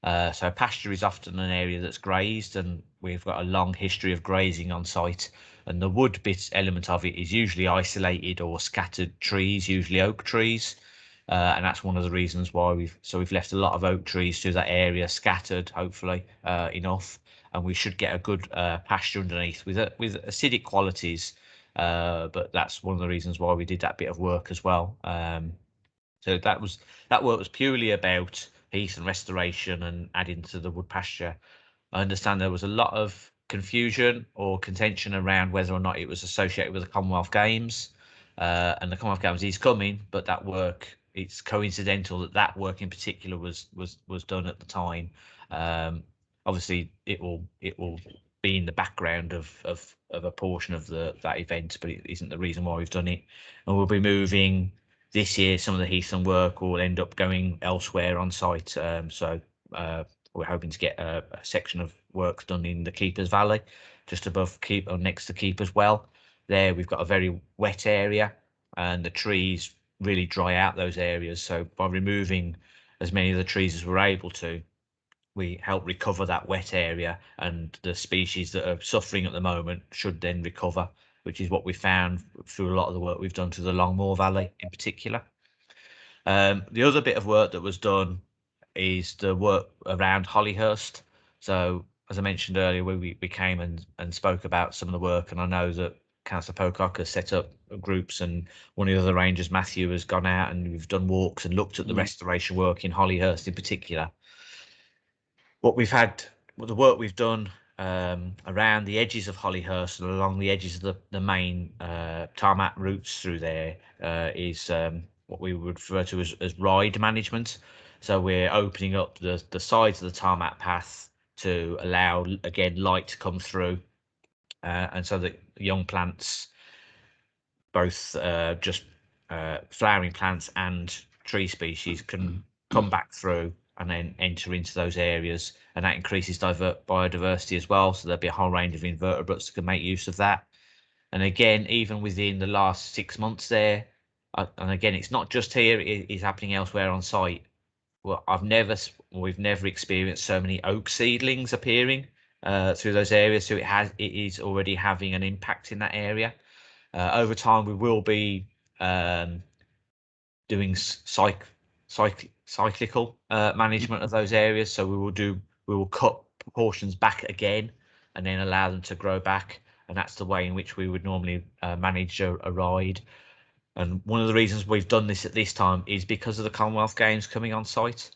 So pasture is often an area that's grazed, and we've got a long history of grazing on site, and the wood bit element of it is usually isolated or scattered trees, usually oak trees, and that's one of the reasons why we've left a lot of oak trees through that area scattered, hopefully enough, and we should get a good pasture underneath with acidic qualities, but that's one of the reasons why we did that bit of work as well. So that work was purely about heath and restoration and adding to the wood pasture. I understand there was a lot of confusion or contention around whether or not it was associated with the Commonwealth Games, and the Commonwealth Games is coming, but that work, it's coincidental that work in particular was done at the time. Obviously, it will be in the background of a portion of that event, but it isn't the reason why we've done it. And we'll be moving this year. Some of the heathland work will end up going elsewhere on site. So we're hoping to get a section of work done in the Keepers Valley, just above or next to Keepers Well. There we've got a very wet area, and the trees really dry out those areas. So by removing as many of the trees as we're able to, we help recover that wet area, and the species that are suffering at the moment should then recover, which is what we found through a lot of the work we've done to the Longmoor Valley in particular. The other bit of work that was done is the work around Hollyhurst. So as I mentioned earlier, we came and spoke about some of the work, and I know that Councillor Pocock has set up groups, and one of the other rangers, Matthew, has gone out and we've done walks and looked at the restoration work in Hollyhurst in particular. The work we've done around the edges of Hollyhurst and along the edges of the main tarmac routes through there is what we would refer to as ride management. So we're opening up the sides of the tarmac path to allow, again, light to come through, and so that young plants, both just flowering plants and tree species, can come back through and then enter into those areas, and that increases biodiversity as well. So there'll be a whole range of invertebrates that can make use of that. And again, even within the last 6 months there, and again, it's not just here, it is happening elsewhere on site. Well, we've never experienced so many oak seedlings appearing through those areas. So it is already having an impact in that area. Over time, we will be doing cyclical management of those areas. So we will cut proportions back again and then allow them to grow back, and that's the way in which we would normally manage a ride. And one of the reasons we've done this at this time is because of the Commonwealth Games coming on site.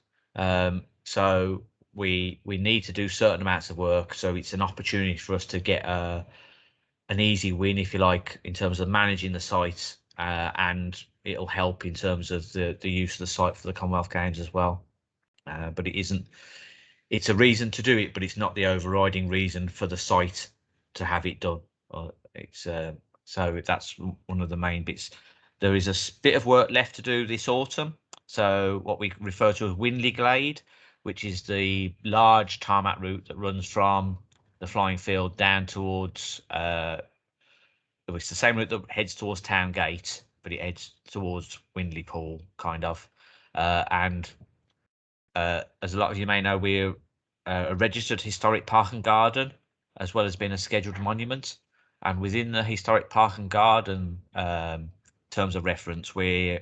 So we need to do certain amounts of work, so it's an opportunity for us to get an easy win, if you like, in terms of managing the site, and it'll help in terms of the use of the site for the Commonwealth Games as well. But it's a reason to do it, but it's not the overriding reason for the site to have it done. So that's one of the main bits. There is a bit of work left to do this autumn. So what we refer to as Windley Glade, which is the large tarmac route that runs from the flying field down towards it's the same route that heads towards Town Gate, but it heads towards Windley Pool, kind of. And as a lot of you may know, we're a registered historic park and garden, as well as being a scheduled monument. And within the historic park and garden terms of reference, where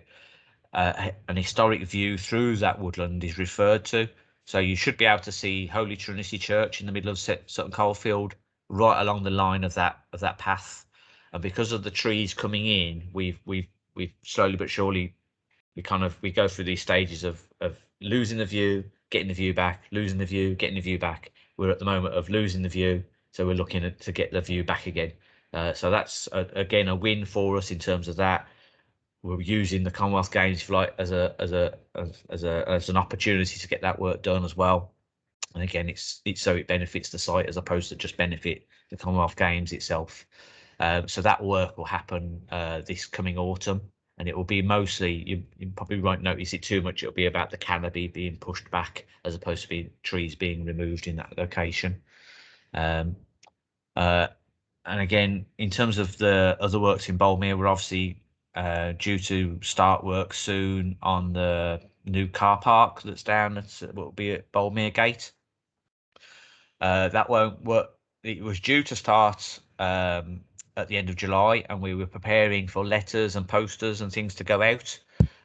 an historic view through that woodland is referred to. So you should be able to see Holy Trinity Church in the middle of Sutton Coldfield, right along the line of that path. And because of the trees coming in, we've slowly but surely we go through these stages of losing the view, getting the view back, losing the view, getting the view back. We're at the moment of losing the view, so we're looking to get the view back again. So that's again a win for us in terms of that. We're using the Commonwealth Games, if you like, as an opportunity to get that work done as well. And again, it's so it benefits the site as opposed to just benefit the Commonwealth Games itself. So that work will happen this coming autumn, and it will be mostly, you probably won't notice it too much, it'll be about the canopy being pushed back as opposed to trees being removed in that location. And again, in terms of the other works in Boldmere, we're obviously due to start work soon on the new car park that's down at what will be at Boldmere Gate. That won't work. It was due to start at the end of July, and we were preparing for letters and posters and things to go out.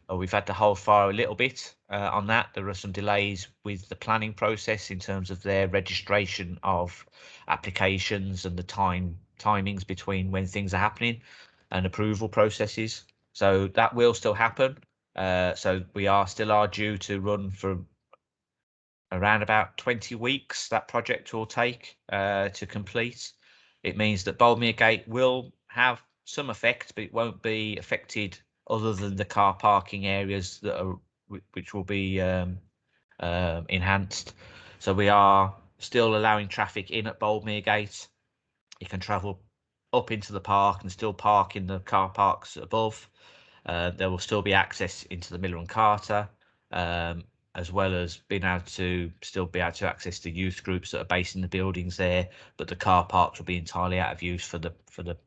We've had to hold fire a little bit on that. There are some delays with the planning process in terms of their registration of applications and the timings between when things are happening and approval processes. So that will still happen. So we are due to run for around about 20 weeks. That project will take to complete. It means that Boldmere Gate will have some effect, but it won't be affected other than the car parking areas which will be enhanced. So we are still allowing traffic in at Boldmere Gate. You can travel up into the park and still park in the car parks above. There will still be access into the Miller and Carter, as well as being able to still be able to access the youth groups that are based in the buildings there, but the car parks will be entirely out of use for the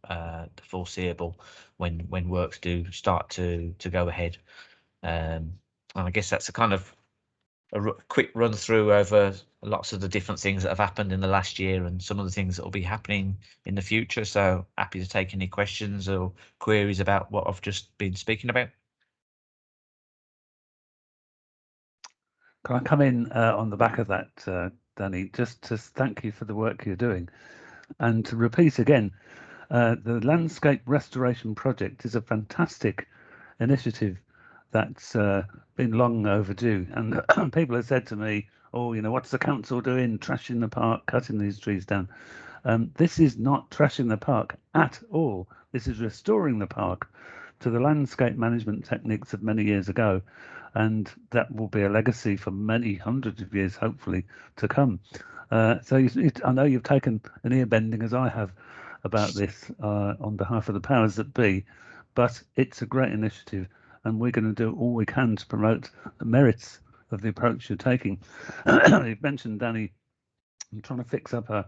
foreseeable when works do start to go ahead. And I guess that's a kind of quick run through over lots of the different things that have happened in the last year and some of the things that will be happening in the future. So happy to take any questions or queries about what I've just been speaking about. Can I come in on the back of that, Danny, just to thank you for the work you're doing, and to repeat again, the Landscape Restoration Project is a fantastic initiative that's been long overdue. And people have said to me, oh, you know, what's the council doing, trashing the park, cutting these trees down? This is not trashing the park at all. This is restoring the park to the landscape management techniques of many years ago. And that will be a legacy for many hundreds of years, hopefully, to come. So I know you've taken an ear bending, as I have, about this on behalf of the powers that be, but it's a great initiative, and we're going to do all we can to promote the merits of the approach you're taking. You've mentioned, Danny, I'm trying to fix up a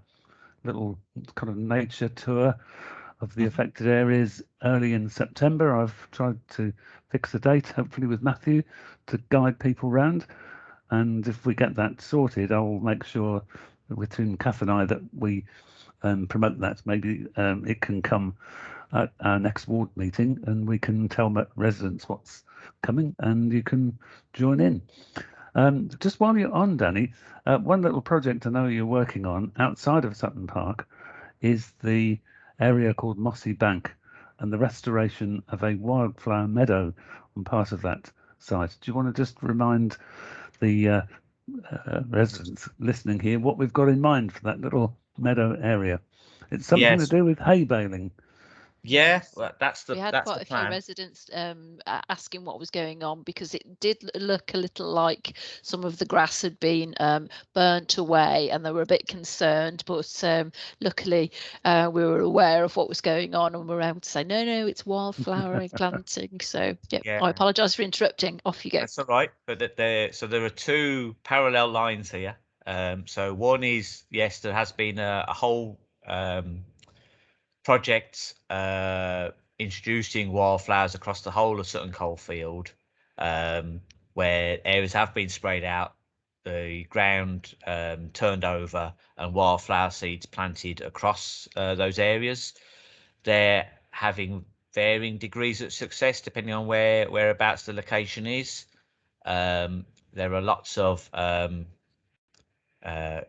little kind of nature tour of the affected areas early in September. I've tried to fix a date, hopefully with Matthew, to guide people round. And if we get that sorted, I'll make sure between Kath and I that we promote that. Maybe it can come at our next ward meeting and we can tell residents what's coming and you can join in. Just while you're on, Danny, one little project I know you're working on outside of Sutton Park is the area called Mossy Bank and the restoration of a wildflower meadow on part of that site. Do you want to just remind the residents listening here what we've got in mind for that little meadow area? It's something to do with hay baling. Yeah, well, we had quite a few residents asking what was going on, because it did look a little like some of the grass had been burnt away and they were a bit concerned, but luckily we were aware of what was going on and we were able to say no, it's wildflower planting. So yeah, I apologise for interrupting. Off you go. That's all right. But there are two parallel lines here. So one is, yes, there has been a whole project introducing wildflowers across the whole of Sutton Coldfield, where areas have been sprayed out, the ground turned over, and wildflower seeds planted across those areas. They're having varying degrees of success depending on whereabouts the location is. There are lots of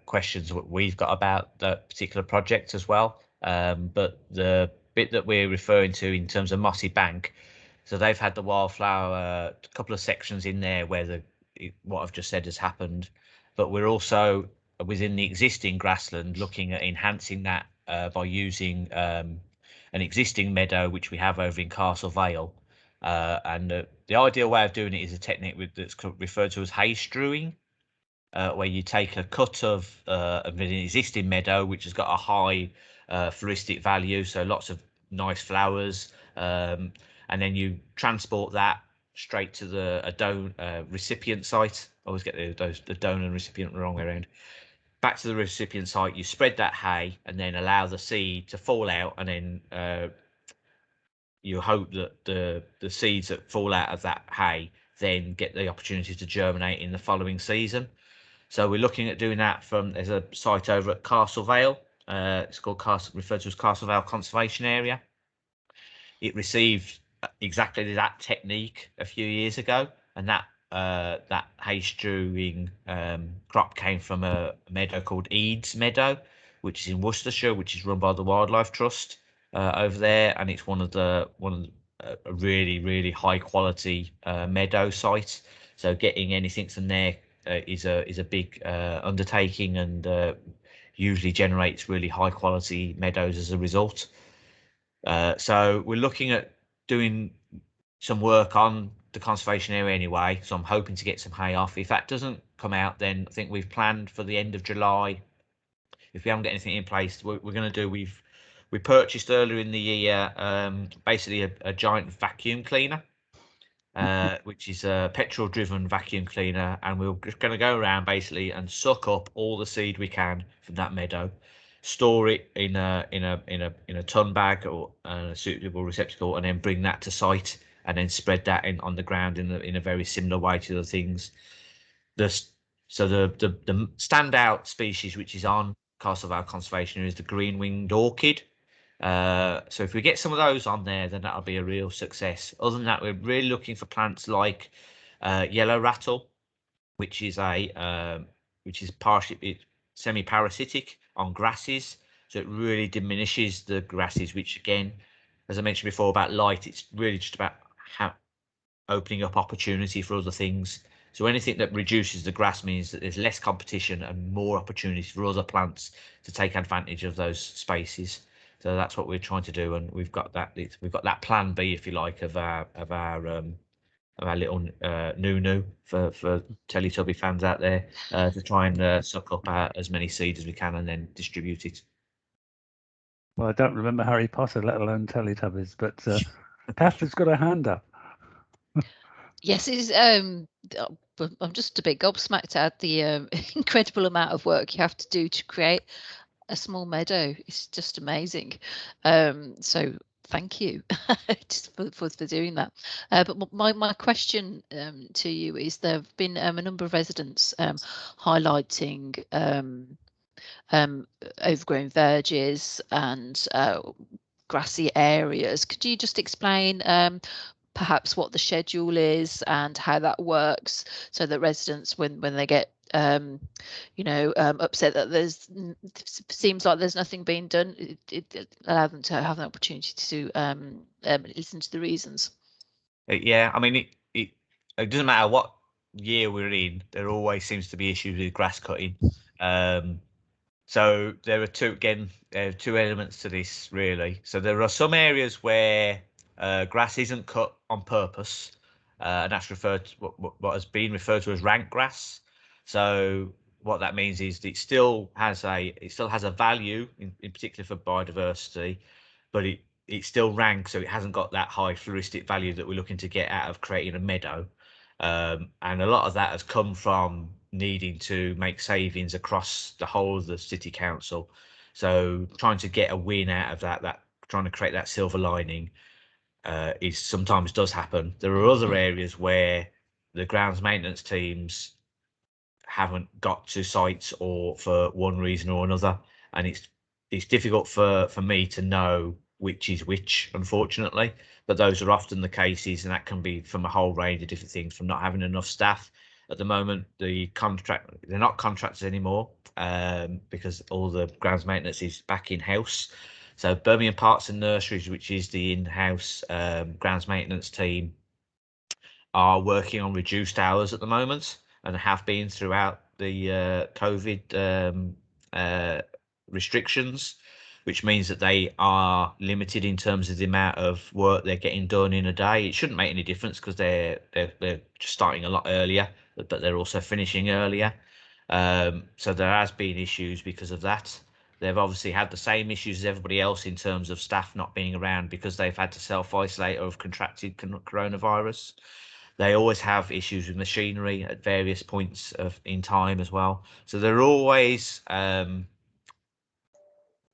questions we've got about that particular project as well. But the bit that we're referring to in terms of Mossy Bank, so they've had the wildflower, a couple of sections in there where what I've just said has happened, but we're also within the existing grassland looking at enhancing that by using an existing meadow which we have over in Castle Vale, and the ideal way of doing it is a technique that's referred to as hay strewing, where you take a cut of an existing meadow which has got a high floristic value, so lots of nice flowers, and then you transport that straight to the recipient site. I always get the donor and recipient the wrong way around. Back to the recipient site, you spread that hay and then allow the seed to fall out, and then you hope that the seeds that fall out of that hay then get the opportunity to germinate in the following season. So we're looking at doing that there's a site over at Castle Vale. It's referred to as Castle Vale Conservation Area. It received exactly that technique a few years ago, and that hay strewing crop came from a meadow called Eads Meadow, which is in Worcestershire, which is run by the Wildlife Trust over there, and it's one of a really high quality meadow site. So getting anything from there is a big undertaking, and usually generates really high quality meadows as a result. So we're looking at doing some work on the conservation area anyway, so I'm hoping to get some hay off. If that doesn't come out, then I think we've planned for the end of July. If we haven't got anything in place, we're going to do, we purchased earlier in the year basically a giant vacuum cleaner, which is a petrol-driven vacuum cleaner, and we're just going to go around basically and suck up all the seed we can from that meadow, store it in a ton bag or a suitable receptacle, and then bring that to site, and then spread that on the ground in a very similar way to the things. The standout species which is on Castle Vale Conservation is the green-winged orchid. So if we get some of those on there, then that'll be a real success. Other than that, we're really looking for plants like yellow rattle, which is partially semi-parasitic on grasses. So it really diminishes the grasses, which again, as I mentioned before about light, it's really just about opening up opportunity for other things. So anything that reduces the grass means that there's less competition and more opportunity for other plants to take advantage of those spaces. So that's what we're trying to do, and we've got that plan B, if you like, of our little Nunu for Teletubby fans out there, to try and suck up as many seeds as we can and then distribute it. Well, I don't remember Harry Potter, let alone Teletubbies, but Catherine's got her hand up. Yes, I'm just a bit gobsmacked at the incredible amount of work you have to do to create a small meadow. It's just amazing. So thank you just for doing that. But my question to you is, there have been a number of residents highlighting overgrown verges and grassy areas. Could you just explain perhaps what the schedule is and how that works, so that residents, when they get upset that seems like there's nothing being done, it allow them to have an opportunity to listen to the reasons? Yeah, I mean, it doesn't matter what year we're in, there always seems to be issues with grass cutting. So there are two elements to this, really. So there are some areas where grass isn't cut on purpose, and that's referred to what has been referred to as rank grass. So what that means is it still has a value, in particular for biodiversity, but it's still rank, so it hasn't got that high floristic value that we're looking to get out of creating a meadow. And a lot of that has come from needing to make savings across the whole of the city council. So trying to get a win out of that trying to create that silver lining is sometimes does happen. There are other areas where the grounds maintenance teams haven't got to sites, or for one reason or another, and it's difficult for me to know which is which, unfortunately. But those are often the cases, and that can be from a whole range of different things, from not having enough staff. At the moment, they're not contractors anymore, because all the grounds maintenance is back in-house. So Birmingham Parks and Nurseries, which is the in-house grounds maintenance team, are working on reduced hours at the moment, and have been throughout the COVID restrictions, which means that they are limited in terms of the amount of work they're getting done in a day. It shouldn't make any difference, because they're just starting a lot earlier, but they're also finishing earlier. So there has been issues because of that. They've obviously had the same issues as everybody else in terms of staff not being around, because they've had to self-isolate or have contracted coronavirus. They always have issues with machinery at various points in time as well. So there are always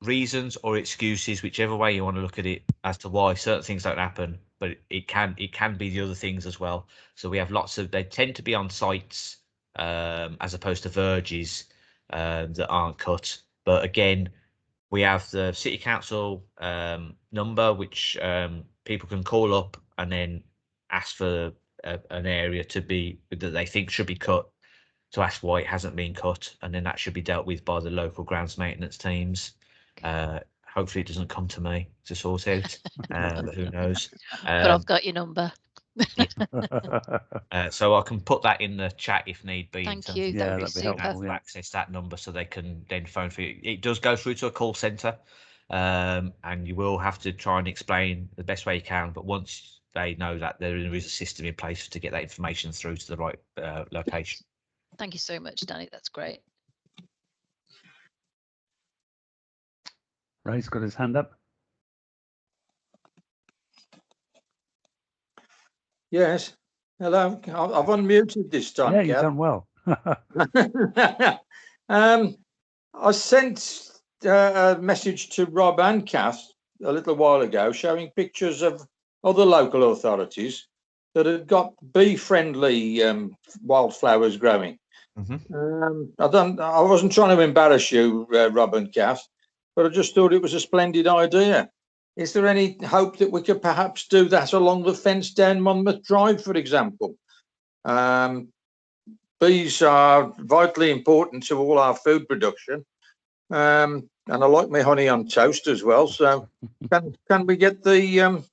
reasons or excuses, whichever way you want to look at it, as to why certain things don't happen. But it can be the other things as well. So we have they tend to be on sites as opposed to verges that aren't cut. But again, we have the city council number, which people can call up and then ask for an area that they think should be cut, to ask why it hasn't been cut, and then that should be dealt with by the local grounds maintenance teams. Hopefully it doesn't come to me to sort out, but who knows. But I've got your number. So I can put that in the chat if need be. Thank you. Yeah, That'd be that'd be super. helpful. Yeah. Access that number, so they can then phone for you. It does go through to a call centre, and you will have to try and explain the best way you can. But once they know that there is a system in place to get that information through to the right location. Thank you so much, Danny. That's great. Ray's got his hand up. Yes. Hello, I've unmuted this time. Yeah, you've done well. I sent a message to Rob and Kath a little while ago showing pictures of other local authorities that had got bee-friendly wildflowers growing. I wasn't trying to embarrass you, Rob and Kath, but I just thought it was a splendid idea. Is there any hope that we could perhaps do that along the fence down Monmouth Drive, for example? Bees are vitally important to all our food production, and I like my honey on toast as well. So, can we get the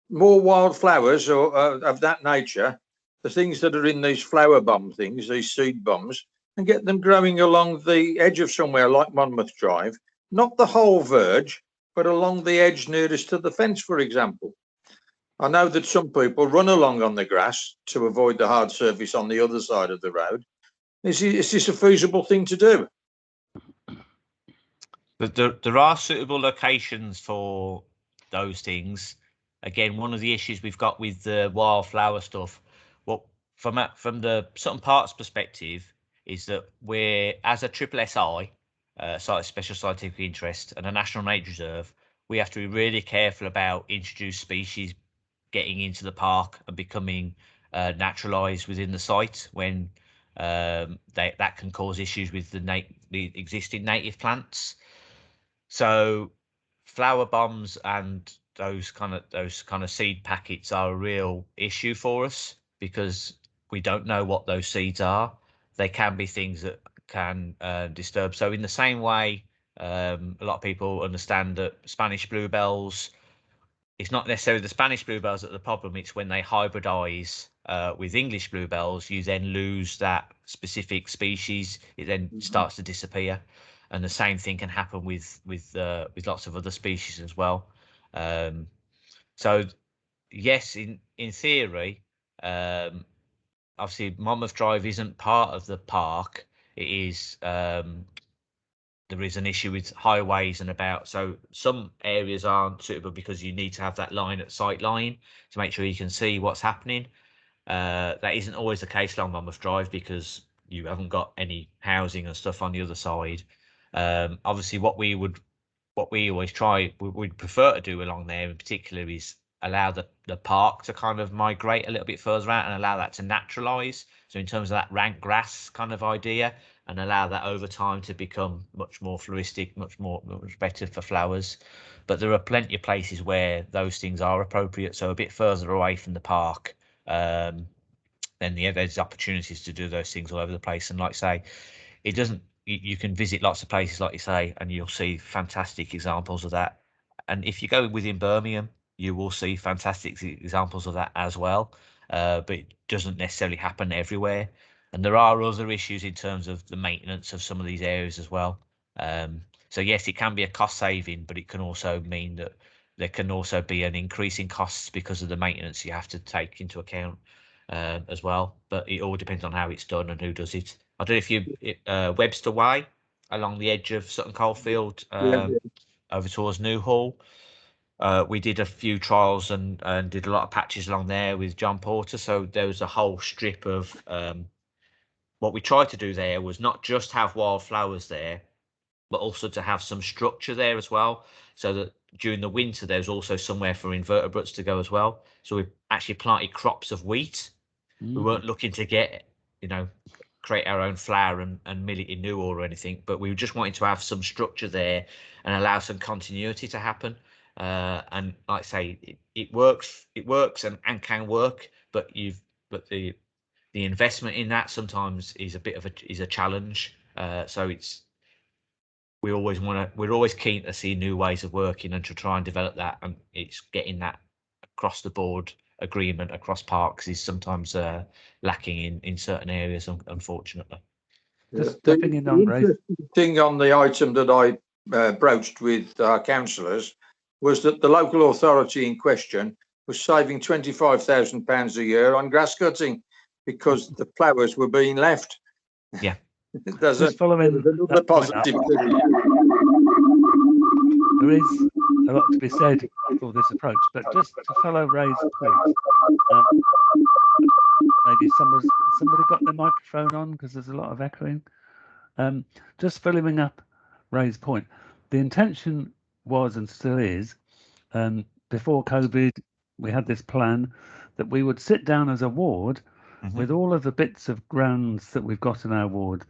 more wildflowers or of that nature, the things that are in these flower bomb things, these seed bombs, and get them growing along the edge of somewhere like Monmouth Drive, not the whole verge, but along the edge nearest to the fence, for example? I know that some people run along on the grass to avoid the hard surface on the other side of the road. Is this a feasible thing to do? There are suitable locations for those things. Again, one of the issues we've got with the wildflower stuff, well, from the Sutton Parks perspective, is that we're, as a triple SI, site of special scientific interest, and a national nature reserve, we have to be really careful about introduced species getting into the park and becoming naturalized within the site when that can cause issues with the existing native plants. So flower bombs and those kind of seed packets are a real issue for us because we don't know what those seeds are. They can be things that can disturb. So in the same way, a lot of people understand that Spanish bluebells, it's not necessarily the Spanish bluebells that are the problem. It's when they hybridize with English bluebells, you then lose that specific species. It then starts to disappear, and the same thing can happen with lots of other species as well. So yes, in theory, obviously Monmouth Drive isn't part of the park. It is. There is an issue with highways and about, so some areas aren't suitable because you need to have that line at sight line to make sure you can see what's happening. That isn't always the case along Monmouth Drive because you haven't got any housing and stuff on the other side. Obviously, what we always try, we'd prefer to do along there in particular is allow the park to kind of migrate a little bit further out and allow that to naturalize. So in terms of that rank grass kind of idea, and allow that over time to become much more floristic, much better for flowers. But there are plenty of places where those things are appropriate. So a bit further away from the park, then there's opportunities to do those things all over the place. And like I say, it doesn't. You can visit lots of places, like you say, and you'll see fantastic examples of that. And if you go within Birmingham, you will see fantastic examples of that as well. But it doesn't necessarily happen everywhere. And there are other issues in terms of the maintenance of some of these areas as well. So yes, it can be a cost saving, but it can also mean that there can also be an increase in costs because of the maintenance you have to take into account as well. But it all depends on how it's done and who does it. I don't know if you Webster Way along the edge of Sutton Coldfield over towards Newhall. We did a few trials and did a lot of patches along there with John Porter. So there was a whole strip of what we tried to do there was not just have wildflowers there, but also to have some structure there as well. So that during the winter, there's also somewhere for invertebrates to go as well. So we actually planted crops of wheat. We weren't looking to create our own flour and mill it in Newhall or anything, but we were just wanting to have some structure there and allow some continuity to happen. And like I say, it works and can work, but the investment in that sometimes is a bit of a challenge. So we're always keen to see new ways of working and to try and develop that. And it's getting that across the board agreement across parks is sometimes lacking in certain areas, unfortunately. Just stepping in on Ray. The thing on the item that I broached with our councillors was that the local authority in question was saving £25,000 a year on grass cutting because the flowers were being left. Yeah. There's another positive. There is a lot to be said for this approach, but just to follow Ray's point, maybe somebody got their microphone on because there's a lot of echoing. Just following up Ray's point, the intention was and still is, before COVID, we had this plan that we would sit down as a ward with all of the bits of grounds that we've got in our ward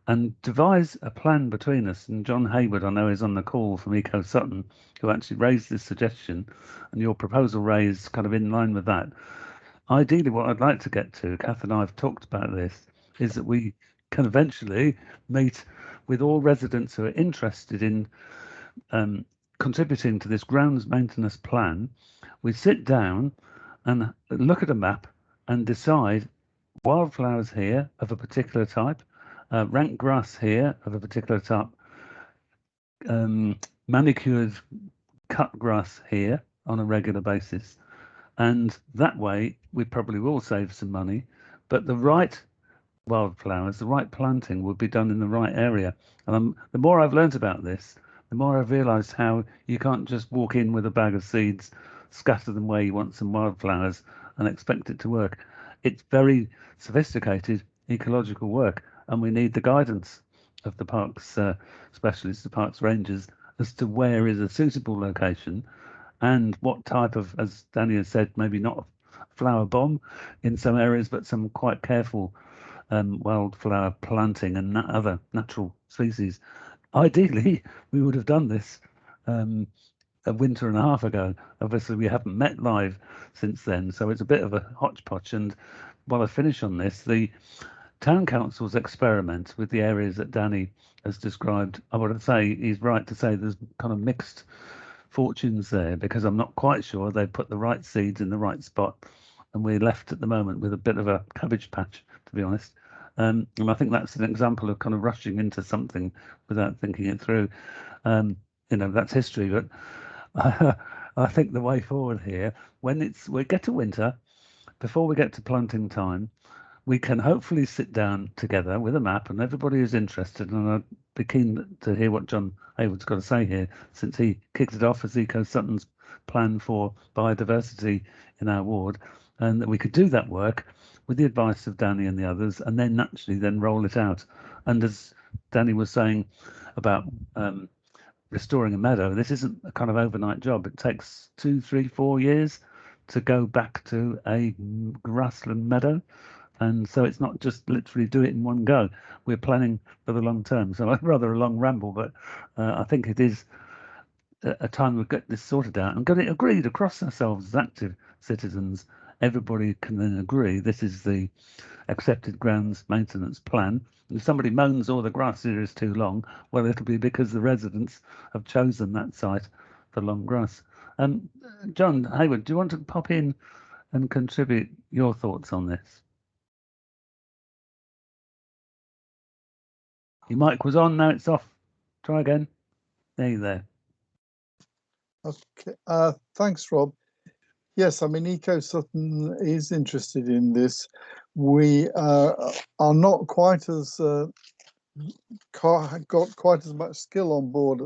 and devise a plan between us. And John Hayward, I know, is on the call from Eco Sutton, who actually raised this suggestion, and your proposal, Ray, is kind of in line with that. Ideally, what I'd like to get to, Kath and I have talked about this, is that we can eventually meet with all residents who are interested in contributing to this grounds maintenance plan. We sit down and look at a map and decide wildflowers here of a particular type, rank grass here of a particular type, manicured cut grass here on a regular basis. And that way we probably will save some money, but the right wildflowers, the right planting would be done in the right area. And the more I've learned about this, the more I've realised how you can't just walk in with a bag of seeds, scatter them where you want some wildflowers and expect it to work. It's very sophisticated ecological work, and we need the guidance of the parks specialists, the parks rangers, as to where is a suitable location and what type of, as Danny has said, maybe not a flower bomb in some areas, but some quite careful wildflower planting and other natural species. Ideally, we would have done this a winter and a half ago. Obviously, we haven't met live since then, so it's a bit of a hodgepodge. And while I finish on this, the Town Council's experiment with the areas that Danny has described, I would say he's right to say there's kind of mixed fortunes there, because I'm not quite sure they put the right seeds in the right spot, and we're left at the moment with a bit of a cabbage patch, to be honest. And I think that's an example of kind of rushing into something without thinking it through. You know, that's history, but I think the way forward here, when we get to winter, before we get to planting time, we can hopefully sit down together with a map, and everybody who's interested, and I'd be keen to hear what John Hayward's got to say here, since he kicked it off as Eco Sutton's plan for biodiversity in our ward, and that we could do that work with the advice of Danny and the others, and then naturally then roll it out. And as Danny was saying about restoring a meadow, this isn't a kind of overnight job. It takes 2, 3, 4 years to go back to a grassland meadow. And so it's not just literally do it in one go. We're planning for the long term. So rather a long ramble, but I think it is a time we get this sorted out and get it agreed across ourselves as active citizens. Everybody can then agree this is the accepted grounds maintenance plan. If somebody moans, the grass here is too long, well, it'll be because the residents have chosen that site for long grass. John Hayward, do you want to pop in and contribute your thoughts on this? Your mic was on, now it's off. Try again. There you go. Okay, thanks, Rob. Yes, I mean, Eco Sutton is interested in this. We are not quite as got quite as much skill on board,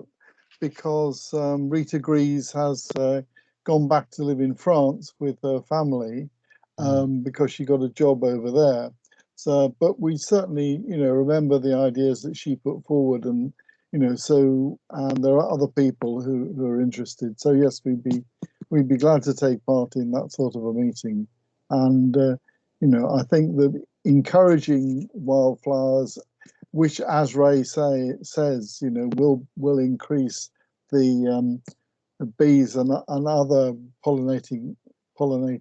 because Rita Grease has gone back to live in France with her family because she got a job over there. So, but we certainly, remember the ideas that she put forward, and and there are other people who are interested. So yes, we'd be glad to take part in that sort of a meeting. And I think that encouraging wildflowers, which, as Ray says, will increase the bees and other pollinating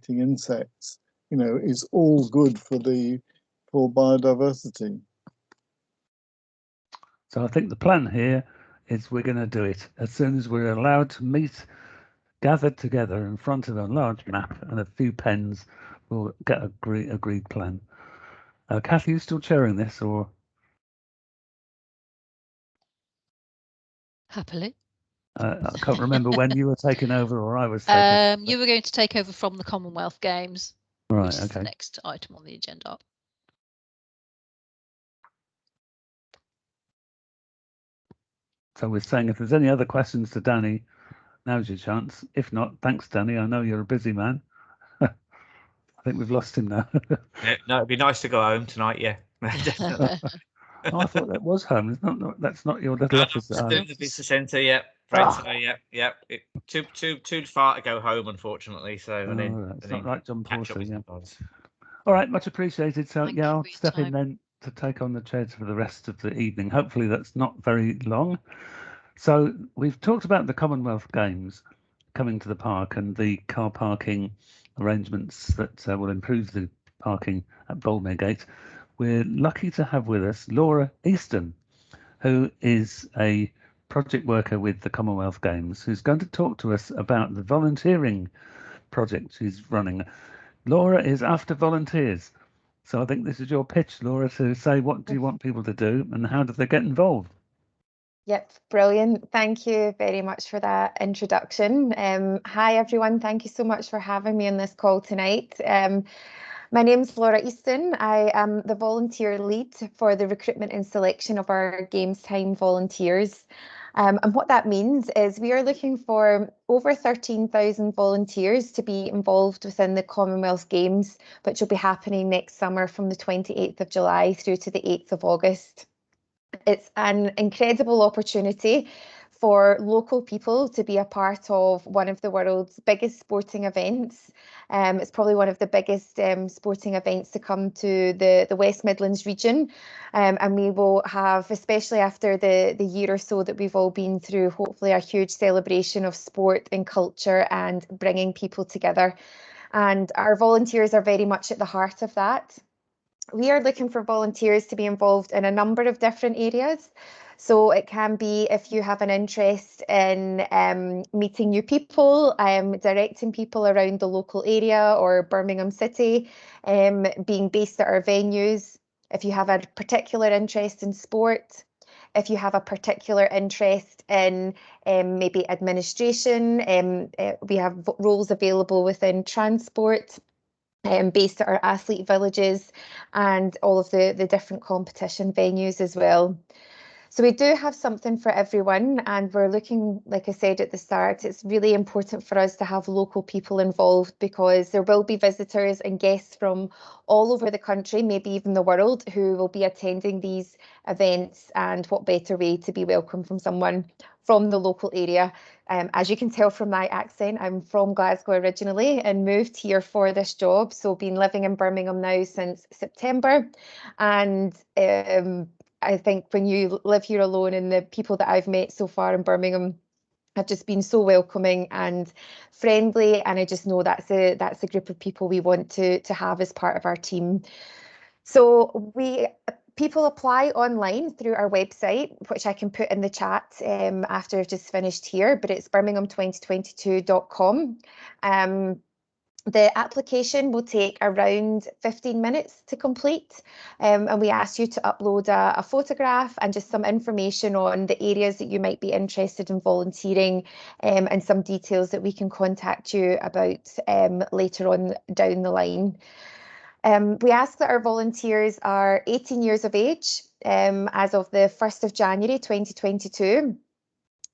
insects, is all good for biodiversity. So I think the plan here is we're going to do it as soon as we're allowed to meet, gathered together in front of a large map and a few pens. We'll get a agreed plan. Kathy, you still chairing this, or? Happily. I can't remember when you were taking over or I was taking over. You were going to take over from the Commonwealth Games, right, which is okay. the next item on the agenda. So we're saying if there's any other questions to Danny, now's your chance. If not, thanks, Danny. I know you're a busy man. I think we've lost him now. Yeah, no, it'd be nice to go home tonight. Yeah. Definitely. Oh, I thought that was home. It's not, that's not your little office at home. The visitor centre. Yeah. Yeah. Too far to go home, unfortunately. So Oh, and then, right. It's not like John catch up Porter. with Yeah. some guys. All right, much appreciated. So Thank yeah, you I'll for your step in time. then to take on the chairs for the rest of the evening. Hopefully that's not very long. So we've talked about the Commonwealth Games coming to the park and the car parking arrangements that will improve the parking at Boldmere Gate. We're lucky to have with us Laura Easton, who is a project worker with the Commonwealth Games, who's going to talk to us about the volunteering project she's running. Laura is after volunteers. So I think this is your pitch, Laura, to say what do you want people to do and how do they get involved? Yep, brilliant. Thank you very much for that introduction. Hi, everyone. Thank you so much for having me on this call tonight. My name's Laura Easton. I am the volunteer lead for the recruitment and selection of our Games Time volunteers. And what that means is we are looking for over 13,000 volunteers to be involved within the Commonwealth Games, which will be happening next summer from the 28th of July through to the 8th of August. It's an incredible opportunity for local people to be a part of one of the world's biggest sporting events. It's probably one of the biggest sporting events to come to the West Midlands region. And we will have, especially after the year or so that we've all been through, hopefully a huge celebration of sport and culture and bringing people together. And our volunteers are very much at the heart of that. We are looking for volunteers to be involved in a number of different areas. So it can be if you have an interest in meeting new people, directing people around the local area or Birmingham City, being based at our venues. If you have a particular interest in sport, if you have a particular interest in maybe administration, we have roles available within transport. Based at our athlete villages and all of the different competition venues as well. So we do have something for everyone, and we're looking, like I said at the start, it's really important for us to have local people involved because there will be visitors and guests from all over the country, maybe even the world, who will be attending these events, and what better way to be welcome from someone from the local area. As you can tell from my accent, I'm from Glasgow originally and moved here for this job. So been living in Birmingham now since September. And I think when you live here alone and the people that I've met so far in Birmingham have just been so welcoming and friendly. And I just know that's a group of people we want to have as part of our team. So people apply online through our website, which I can put in the chat after I've just finished here, but it's birmingham2022.com. The application will take around 15 minutes to complete, and we ask you to upload a photograph and just some information on the areas that you might be interested in volunteering, and some details that we can contact you about later on down the line. We ask that our volunteers are 18 years of age as of the 1st of January 2022,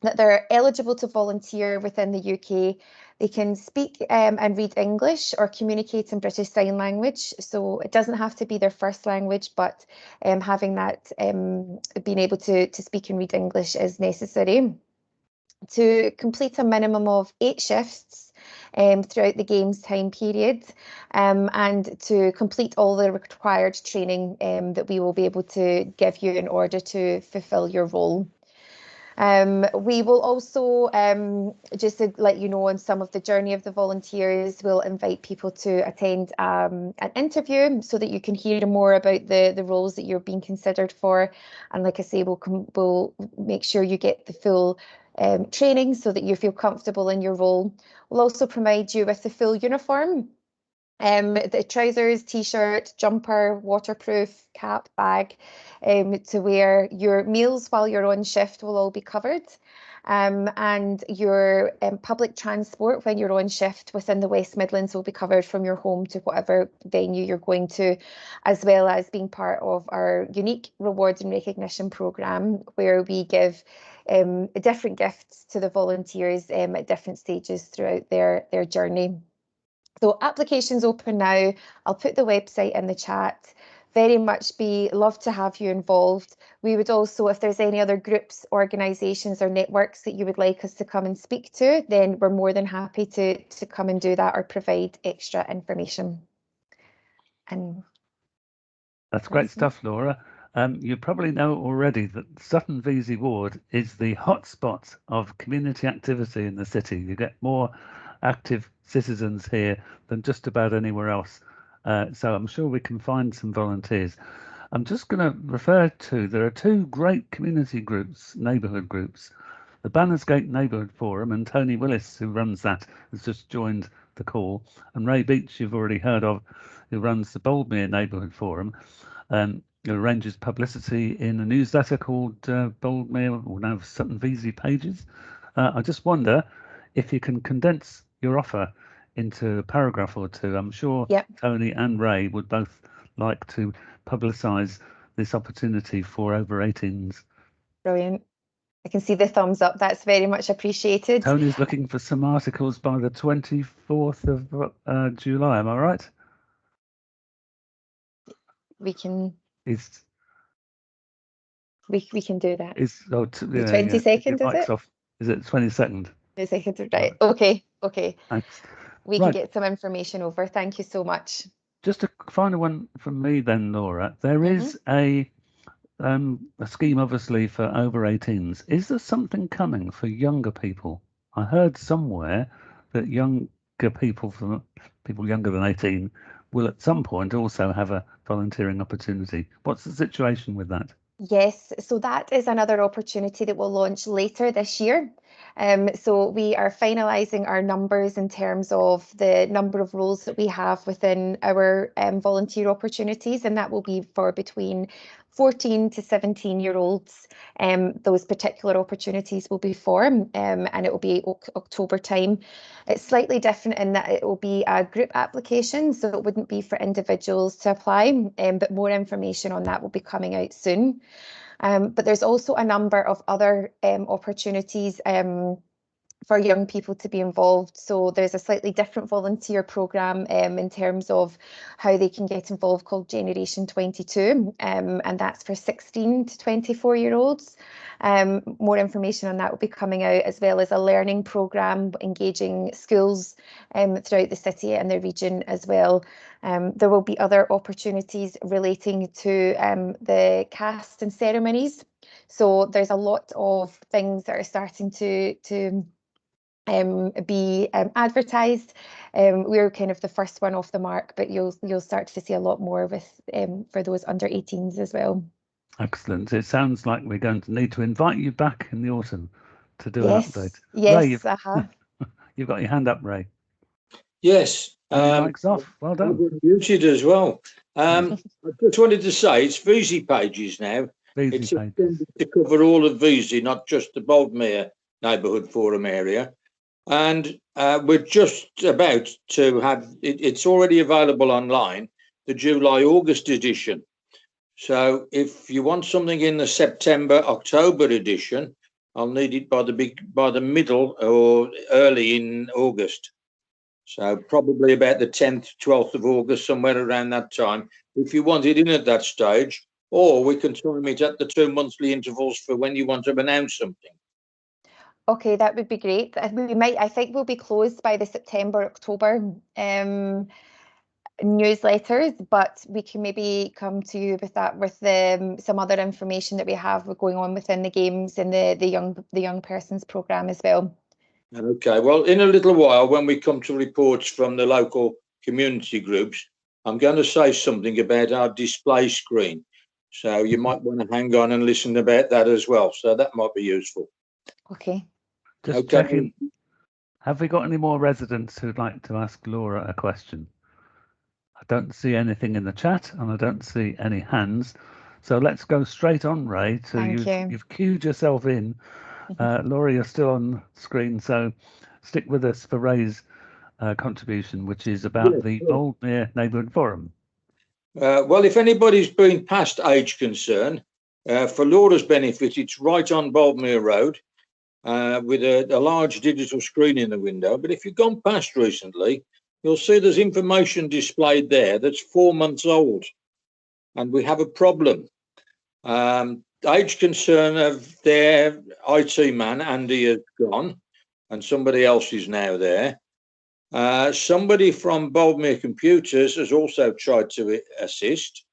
that they're eligible to volunteer within the UK. They can speak and read English or communicate in British Sign Language. So it doesn't have to be their first language, but having that, being able to speak and read English is necessary. To complete a minimum of 8 shifts throughout the Games time period, and to complete all the required training that we will be able to give you in order to fulfil your role. We will also, just to let you know on some of the journey of the volunteers, we'll invite people to attend an interview so that you can hear more about the roles that you're being considered for. And like I say, we'll make sure you get the full training so that you feel comfortable in your role. We'll also provide you with the full uniform. The trousers, t-shirt, jumper, waterproof, cap, bag to wear. Your meals while you're on shift will all be covered. And your public transport when you're on shift within the West Midlands will be covered from your home to whatever venue you're going to, as well as being part of our unique rewards and recognition programme, where we give different gifts to the volunteers at different stages throughout their journey. So applications open now. I'll put the website in the chat. Very much love to have you involved. We would also, if there's any other groups, organisations or networks that you would like us to come and speak to, then we're more than happy to come and do that or provide extra information. And that's great stuff, Laura. You probably know already that Sutton Vesey Ward is the hotspot of community activity in the city. You get more active citizens here than just about anywhere else. So I'm sure we can find some volunteers. I'm just going to refer to, there are two great community groups, neighbourhood groups, the Bannersgate Neighbourhood Forum, and Tony Willis, who runs that, has just joined the call, and Ray Beach, you've already heard of, who runs the Boldmere Neighbourhood Forum, who arranges publicity in a newsletter called Boldmere, or now Sutton Vesey Pages. I just wonder if you can condense your offer into a paragraph or two. I'm sure Tony and Ray would both like to publicise this opportunity for over 18s. Brilliant. I can see the thumbs up. That's very much appreciated. Tony's looking for some articles by the 24th of July. Am I right? We can. We can do that. The 22nd, is it? Off. Is it 22nd? 22nd, right. Okay. Thanks. We can get some information over. Thank you so much. Just a final one from me then, Laura. There is a scheme, obviously, for over 18s. Is there something coming for younger people? I heard somewhere that younger people, people younger than 18, will at some point also have a volunteering opportunity. What's the situation with that? Yes, so that is another opportunity that will launch later this year. So we are finalising our numbers in terms of the number of roles that we have within our volunteer opportunities, and that will be for between 14 to 17-year-olds. Those particular opportunities will be for, and it will be October time. It's slightly different in that it will be a group application, so it wouldn't be for individuals to apply, but more information on that will be coming out soon. But there's also a number of other opportunities for young people to be involved. So there's a slightly different volunteer programme in terms of how they can get involved called Generation 22, and that's for 16 to 24-year-olds. More information on that will be coming out, as well as a learning programme engaging schools throughout the city and the region as well. There will be other opportunities relating to the cast and ceremonies. So there's a lot of things that are starting to be advertised. We're kind of the first one off the mark, but you'll start to see a lot more with for those under 18s as well. Excellent. It sounds like we're going to need to invite you back in the autumn to do an update. Yes, Ray, you've got your hand up, Ray. Yes. Mike's off. Well done. Muted as well. I just wanted to say it's Vesey Pages now. It's intended to cover all of Vesey, not just the Boldmere Neighbourhood Forum area. And we're just about to have it's already available online, the July-August edition. So if you want something in the September-October edition, I'll need it by the middle or early in August. So probably about the 10th, 12th of August, somewhere around that time, if you want it in at that stage, or we can time it at the 2 monthly intervals for when you want to announce something. Okay, that would be great. I think we'll be closed by the September-October newsletters, but we can maybe come to you with that, with some other information that we have going on within the games and the young persons programme as well. Okay, well, in a little while, when we come to reports from the local community groups, I'm going to say something about our display screen. So you might want to hang on and listen about that as well. So that might be useful. Okay. Just checking, have we got any more residents who'd like to ask Laura a question? I don't see anything in the chat and I don't see any hands. So let's go straight on, Ray, to you've queued yourself in. Laura, you're still on screen, so stick with us for Ray's contribution, which is about the Boldmere Neighbourhood Forum. Well, if anybody's been past age concern, for Laura's benefit, it's right on Boldmere Road with a large digital screen in the window. But if you've gone past recently, you'll see there's information displayed there that's 4 months old, and we have a problem. Age concern of their IT man, Andy, has gone, and somebody else is now there. Somebody from Boldmere Computers has also tried to assist.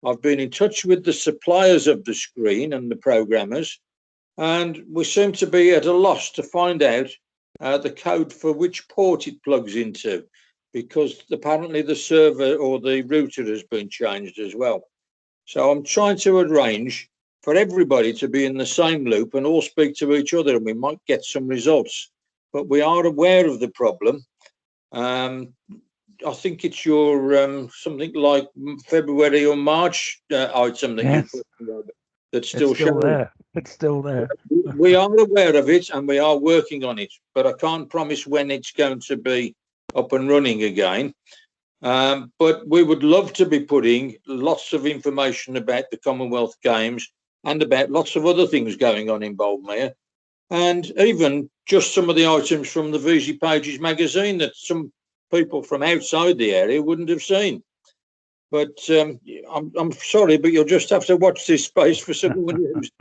I've been in touch with the suppliers of the screen and the programmers, and we seem to be at a loss to find out the code for which port it plugs into, because apparently the server or the router has been changed as well. So I'm trying to arrange for everybody to be in the same loop and all speak to each other, and we might get some results. But we are aware of the problem. I think it's your something like February or March item that Yes. you put that's still It's still showing. there. It's still there. We are aware of it and we are working on it, but I can't promise when it's going to be up and running again. But we would love to be putting lots of information about the Commonwealth Games and about lots of other things going on in Boldmere, and even just some of the items from the Vesey Pages magazine that some people from outside the area wouldn't have seen. But I'm sorry, but you'll just have to watch this space for someone who's...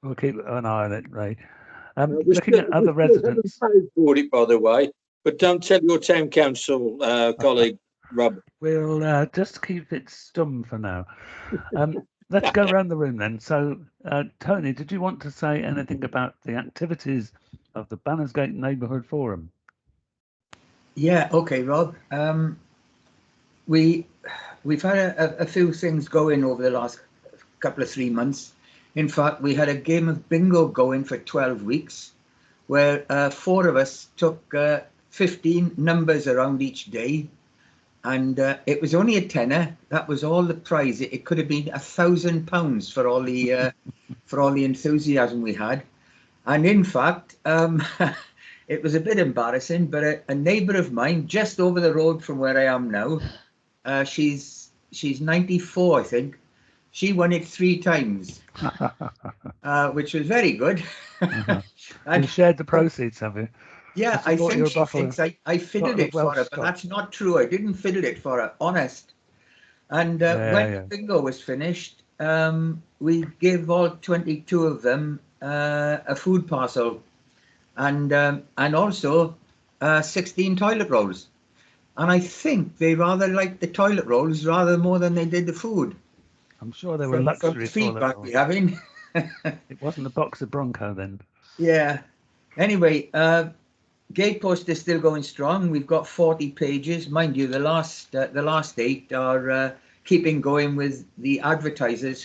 We'll keep an eye on it, Ray. We Looking at other residents. haven't paid for it, by the way, but don't tell your town council colleague, Rob. We'll just keep it stum for now. Let's go around the room then. So, Tony, did you want to say anything about the activities of the Bannersgate Neighbourhood Forum? Yeah, okay, Rob. We've had a few things going over the last couple of 3 months. In fact, we had a game of bingo going for 12 weeks, where 4 of us took 15 numbers around each day, and it was only a tenner. That was all the prize. It could have been £1,000 for all the for all the enthusiasm we had. And in fact, it was a bit embarrassing, but a neighbour of mine just over the road from where I am now, she's 94, I think. She won it 3 times, which was very good. And you shared the proceeds, have you? Yeah, I think she thinks I fiddled it for her, but that's not true. I didn't fiddle it for her, honest. And when the bingo was finished, we gave all 22 of them a food parcel, and also 16 toilet rolls. And I think they rather liked the toilet rolls rather more than they did the food. I'm sure they were luxury feedback we're having. It wasn't a box of Bronco then. Yeah. Anyway, Gatepost is still going strong. We've got 40 pages, mind you. The last 8 are keeping going with the advertisers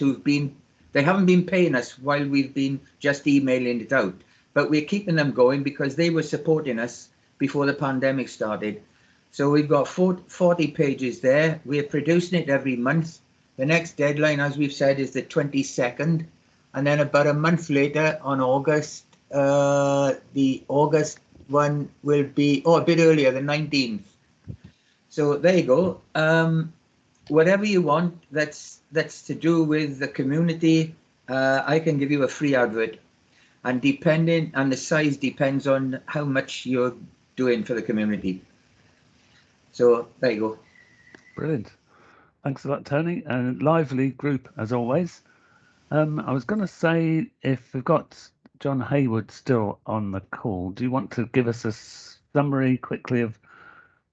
they haven't been paying us while we've been just emailing it out, but we're keeping them going because they were supporting us before the pandemic started. So we've got 40 pages there. We're producing it every month. The next deadline, as we've said, is the 22nd, and then about a month later on August, the August one will be a bit earlier, the 19th. So there you go. Whatever you want that's to do with the community, I can give you a free advert, and the size depends on how much you're doing for the community. So there you go. Brilliant. Thanks a lot, Tony. And lively group as always. I was going to say, if we've got John Hayward still on the call, do you want to give us a summary quickly of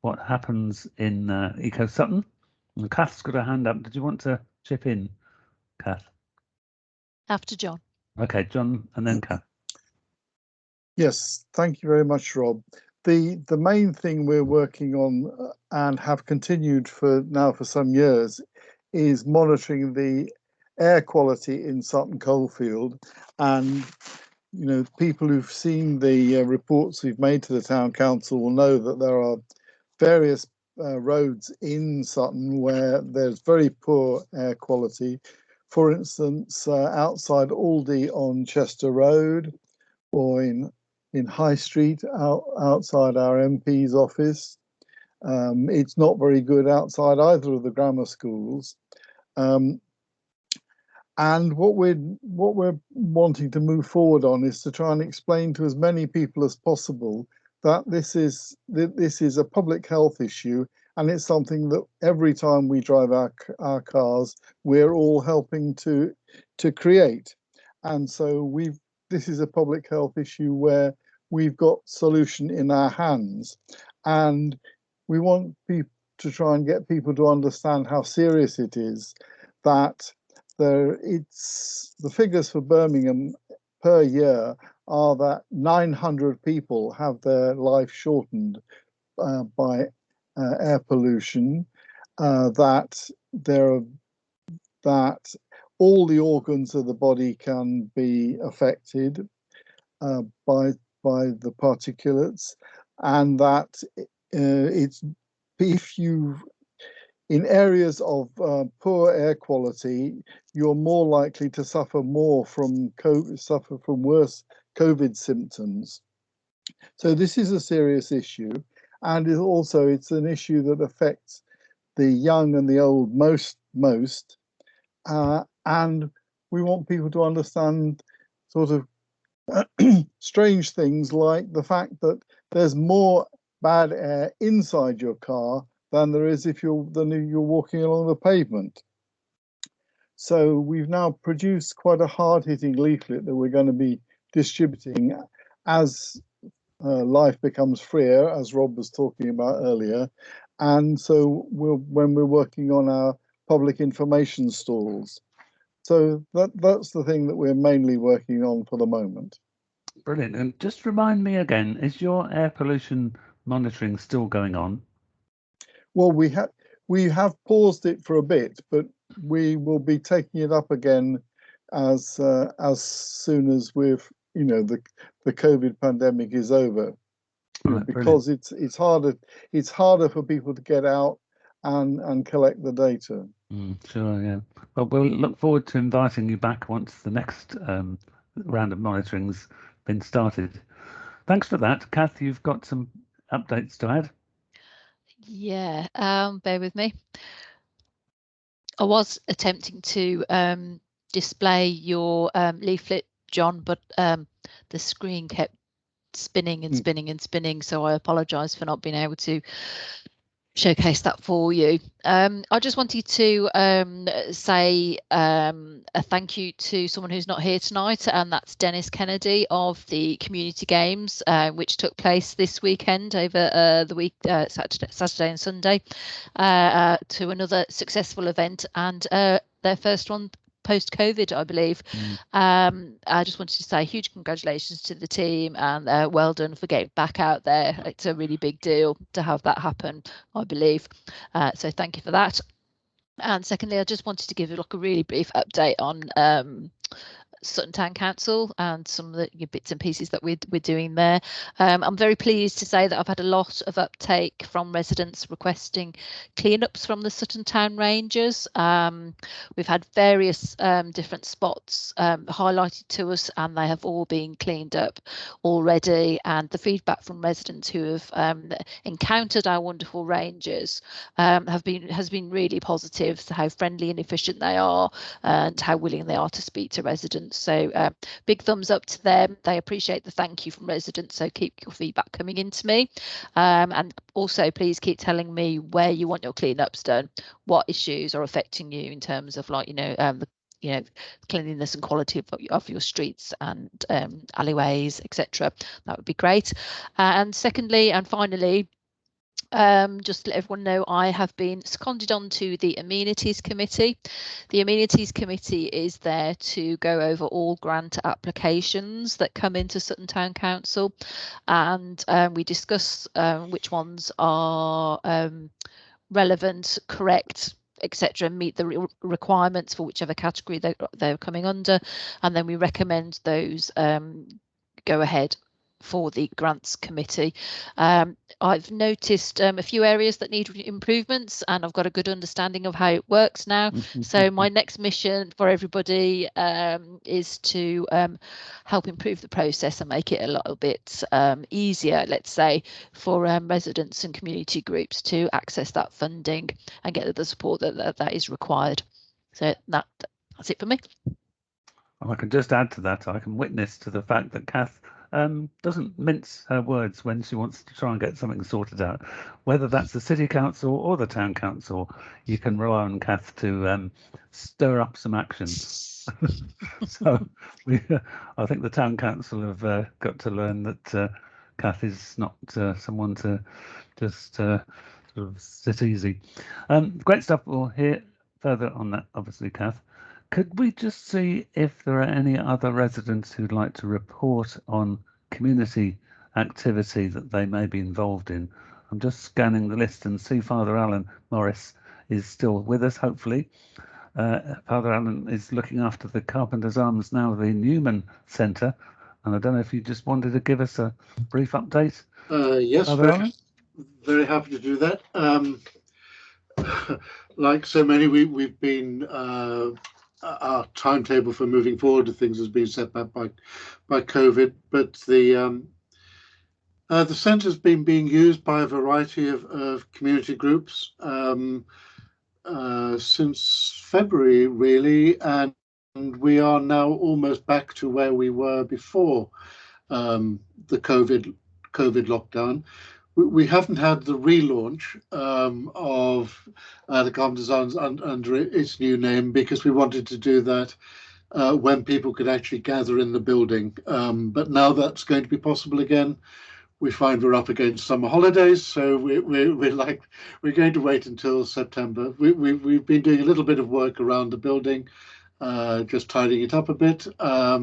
what happens in Eco Sutton? And Kath's got her hand up. Did you want to chip in, Kath? After John. Okay, John and then Kath. Yes, thank you very much, Rob. The main thing we're working on and have continued for some years is monitoring the air quality in Sutton Coalfield. And people who've seen the reports we've made to the town council will know that there are various roads in Sutton where there's very poor air quality. For instance, outside Aldi on Chester Road, or in High Street outside our MP's office. It's not very good outside either of the grammar schools. And what we're wanting to move forward on is to try and explain to as many people as possible that this is a public health issue, and it's something that every time we drive our cars, we're all helping to create. And so this is a public health issue where we've got solution in our hands, and we want people to try and get people to understand how serious it is. That the figures for Birmingham per year are that 900 people have their life shortened by air pollution, that all the organs of the body can be affected by the particulates, and that in areas of poor air quality, you're more likely to suffer from worse COVID symptoms. So this is a serious issue, and it's an issue that affects the young and the old most. And we want people to understand sort of strange things like the fact that there's more bad air inside your car than there is if you're walking along the pavement. So we've now produced quite a hard-hitting leaflet that we're going to be distributing as life becomes freer, as Rob was talking about earlier. And so when we're working on our public information stalls. So that's the thing that we're mainly working on for the moment. Brilliant. And just remind me again, is your air pollution monitoring still going on? Well, we have paused it for a bit, but we will be taking it up again as soon as the COVID pandemic is over. Right, because it's harder for people to get out and collect the data. Sure, yeah. Well, we'll look forward to inviting you back once the next round of monitoring's been started. Thanks for that. Kath, you've got some updates to add? Yeah, bear with me. I was attempting to display your leaflet, John, but the screen kept spinning and spinning and spinning, so I apologise for not being able to showcase that for you. I just wanted to say a thank you to someone who's not here tonight, and that's Dennis Kennedy of the Community Games, which took place this weekend over the week, Saturday and Sunday, to another successful event, and their first one post-COVID, I believe. I just wanted to say huge congratulations to the team, and well done for getting back out there. It's a really big deal to have that happen, I believe. So thank you for that. And secondly, I just wanted to give you a really brief update on Sutton Town Council and some of the bits and pieces that we're doing there. I'm very pleased to say that I've had a lot of uptake from residents requesting cleanups from the Sutton Town Rangers. We've had various different spots highlighted to us, and they have all been cleaned up already. And the feedback from residents who have encountered our wonderful rangers has been really positive, to how friendly and efficient they are, and how willing they are to speak to residents. So big thumbs up to them. They appreciate the thank you from residents, so keep your feedback coming in to me, and also please keep telling me where you want your cleanups done, what issues are affecting you in terms of the cleanliness and quality of your streets and alleyways, etc. That would be great. And secondly and finally, just to let everyone know, I have been seconded onto the Amenities Committee. The Amenities Committee is there to go over all grant applications that come into Sutton Town Council, and we discuss which ones are relevant, correct, etc., meet the requirements for whichever category they're coming under, and then we recommend those go ahead for the grants committee. I've noticed a few areas that need improvements, and I've got a good understanding of how it works now. So my next mission for everybody is to help improve the process and make it a little bit easier, let's say, for residents and community groups to access that funding and get the support that is required. So that's it for me. I can just add to that. I can witness to the fact that Kath doesn't mince her words when she wants to try and get something sorted out. Whether that's the city council or the town council, you can rely on Kath to stir up some action. So I think the town council have got to learn that Kath is not someone to just sort of sit easy. Great stuff. We'll hear further on that, obviously, Kath. Could we just see if there are any other residents who'd like to report on community activity that they may be involved in? I'm just scanning the list and see Father Alan Morris is still with us, hopefully. Father Alan is looking after the Carpenter's Arms, now the Newman Centre. And I don't know if you just wanted to give us a brief update. Yes, very happy to do that. Like so many, we've been our timetable for moving forward to things has been set back by COVID, but the centre's been being used by a variety of community groups since February, really, and we are now almost back to where we were before the COVID lockdown. We haven't had the relaunch of the Carpenter's Arms under its new name because we wanted to do that when people could actually gather in the building. But now that's going to be possible again. We find we're up against summer holidays, so we're going to wait until September. We've been doing a little bit of work around the building, just tidying it up a bit. A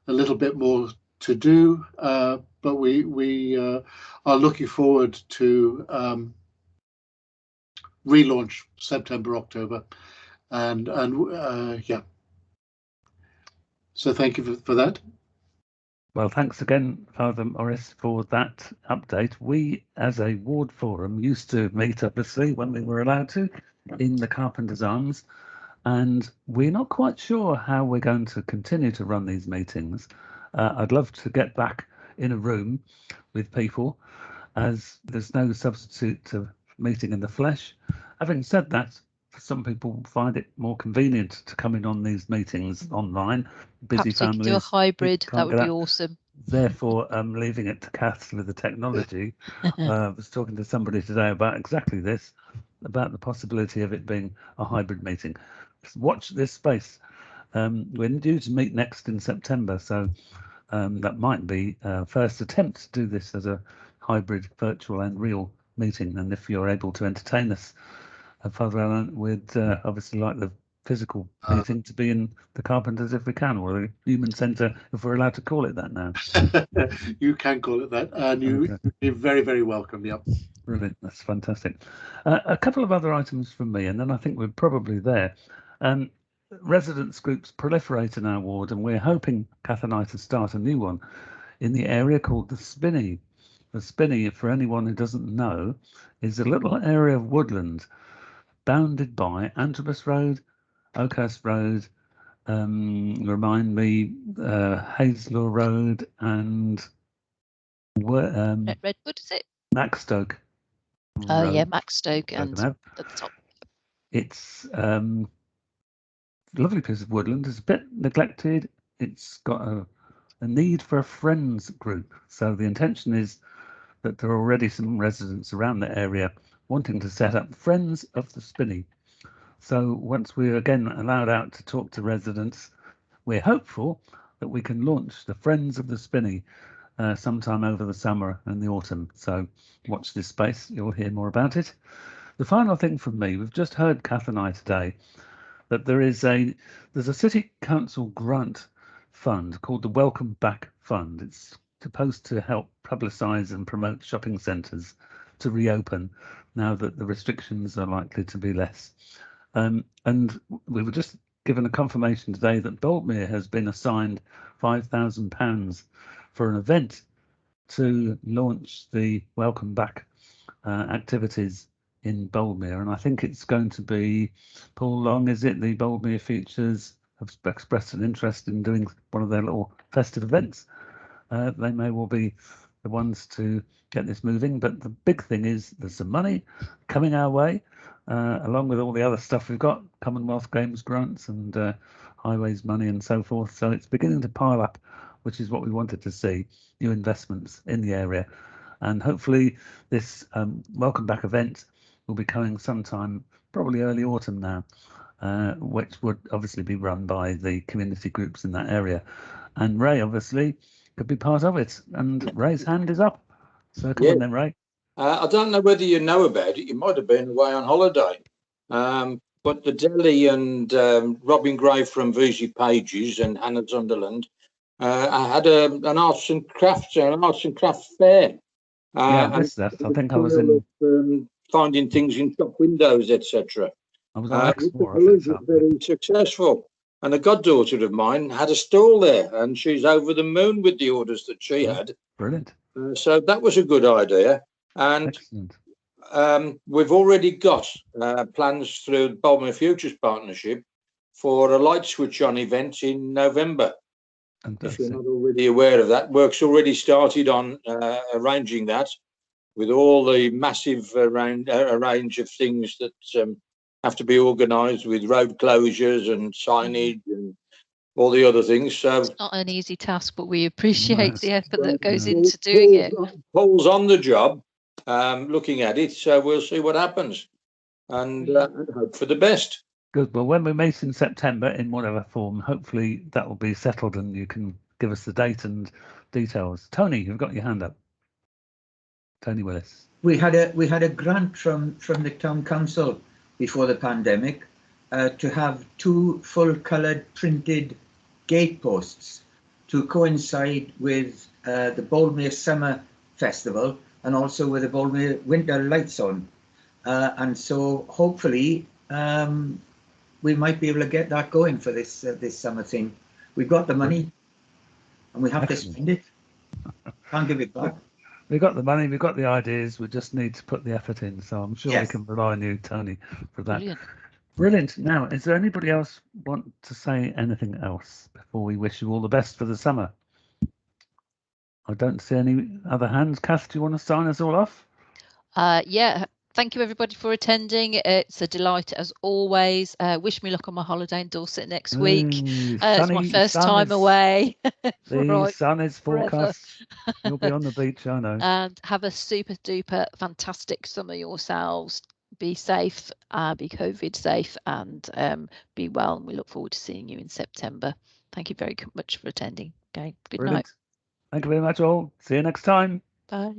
little bit more to do, but we are looking forward to relaunch September, October, and yeah. So thank you for that. Well, thanks again, Father Morris, for that update. We, as a ward forum, used to meet, obviously, when we were allowed to, in the Carpenter's Arms, and we're not quite sure how we're going to continue to run these meetings. I'd love to get back in a room with people, as there's no substitute to meeting in the flesh. Having said that, some people find it more convenient to come in on these meetings online. Busy Perhaps we families. could do a hybrid. That would be out. awesome. Therefore, I'm leaving it to Kath with the technology. I was talking to somebody today about exactly this, about the possibility of it being a hybrid meeting. Watch this space. We're due to meet next in September, so that might be first attempt to do this as a hybrid, virtual and real meeting. And if you're able to entertain us, Father Alan, we'd obviously like the physical meeting to be in the Carpenters if we can, or the Human Centre if we're allowed to call it that now. You can call it that, and you're very, very welcome. Yep. Brilliant, that's fantastic. A couple of other items from me, and then I think we're probably there. Residents groups proliferate in our ward, and we're hoping, Kath and I, to start a new one in the area called the Spinney. The Spinney, for anyone who doesn't know, is a little area of woodland bounded by Antrobus Road, Oakhurst Road, remind me, Hazelor Road, and Redwood, is it? Maxstoke. Oh yeah, Maxstoke and at the top. It's lovely piece of woodland. It's a bit neglected. It's got a need for a friends group. So the intention is that there are already some residents around the area wanting to set up Friends of the Spinney. So once we're again allowed out to talk to residents, we're hopeful that we can launch the Friends of the Spinney sometime over the summer and the autumn. So watch this space. You'll hear more about it. The final thing from me, we've just heard, Kath and I today, that there's a City Council grant fund called the Welcome Back Fund. It's supposed to help publicise and promote shopping centres to reopen now that the restrictions are likely to be less. And we were just given a confirmation today that Boldmere has been assigned £5,000 for an event to launch the Welcome Back activities in Boldmere. And I think it's going to be Paul Long, is it? The Boldmere Futures have expressed an interest in doing one of their little festive events. They may well be the ones to get this moving, but the big thing is there's some money coming our way, along with all the other stuff we've got, Commonwealth Games grants and highways money and so forth. So it's beginning to pile up which is what we wanted to see, new investments in the area. And hopefully this welcome back event will be coming sometime, probably early autumn now, which would obviously be run by the community groups in that area. And Ray obviously could be part of it. And Ray's hand is up. So come on then, Ray. I don't know whether you know about it. You might have been away on holiday. But the Deli and Robin Gray from Vesey Pages and Hannah Sunderland I had an arts and crafts fair. Yeah, I missed that. I think I was in finding things in shop windows, etc. I was on Explore. It was very successful. And a goddaughter of mine had a stall there, and she's over the moon with the orders that she had. Brilliant. So that was a good idea. And we've already got plans through the Baltimore Futures Partnership for a light switch on event in November. If you're not already aware of that, work's already started on arranging that with all the massive range of things that have to be organised with road closures and signage and all the other things. So it's not an easy task, but we appreciate the effort that goes into doing it. Paul's on the job, looking at it, so we'll see what happens and hope for the best. Good. Well, when we meet in September in whatever form, hopefully that will be settled and you can give us the date and details. Tony, you've got your hand up. Tony Willis. We had a grant from the town council before the pandemic to have 2 full-coloured printed gate posts to coincide with the Boldmere Summer Festival and also with the Boldmere Winter Lights on. And so hopefully we might be able to get that going for this summer thing. We've got the money and we have to spend it. Can't give it back. We've got the money, we've got the ideas, we just need to put the effort in. So I'm sure we can rely on you, Tony, for that. Brilliant. Now, is there anybody else want to say anything else before we wish you all the best for the summer? I don't see any other hands. Kath, do you want to sign us all off? Yeah. Thank you, everybody, for attending. It's a delight, as always. Wish me luck on my holiday in Dorset next week. It's my first time away. The sun is forecast. You'll be on the beach, I know. And have a super duper fantastic summer yourselves. Be safe, be COVID safe, and be well. And we look forward to seeing you in September. Thank you very much for attending. Okay, good night. Thank you very much, all. See you next time. Bye.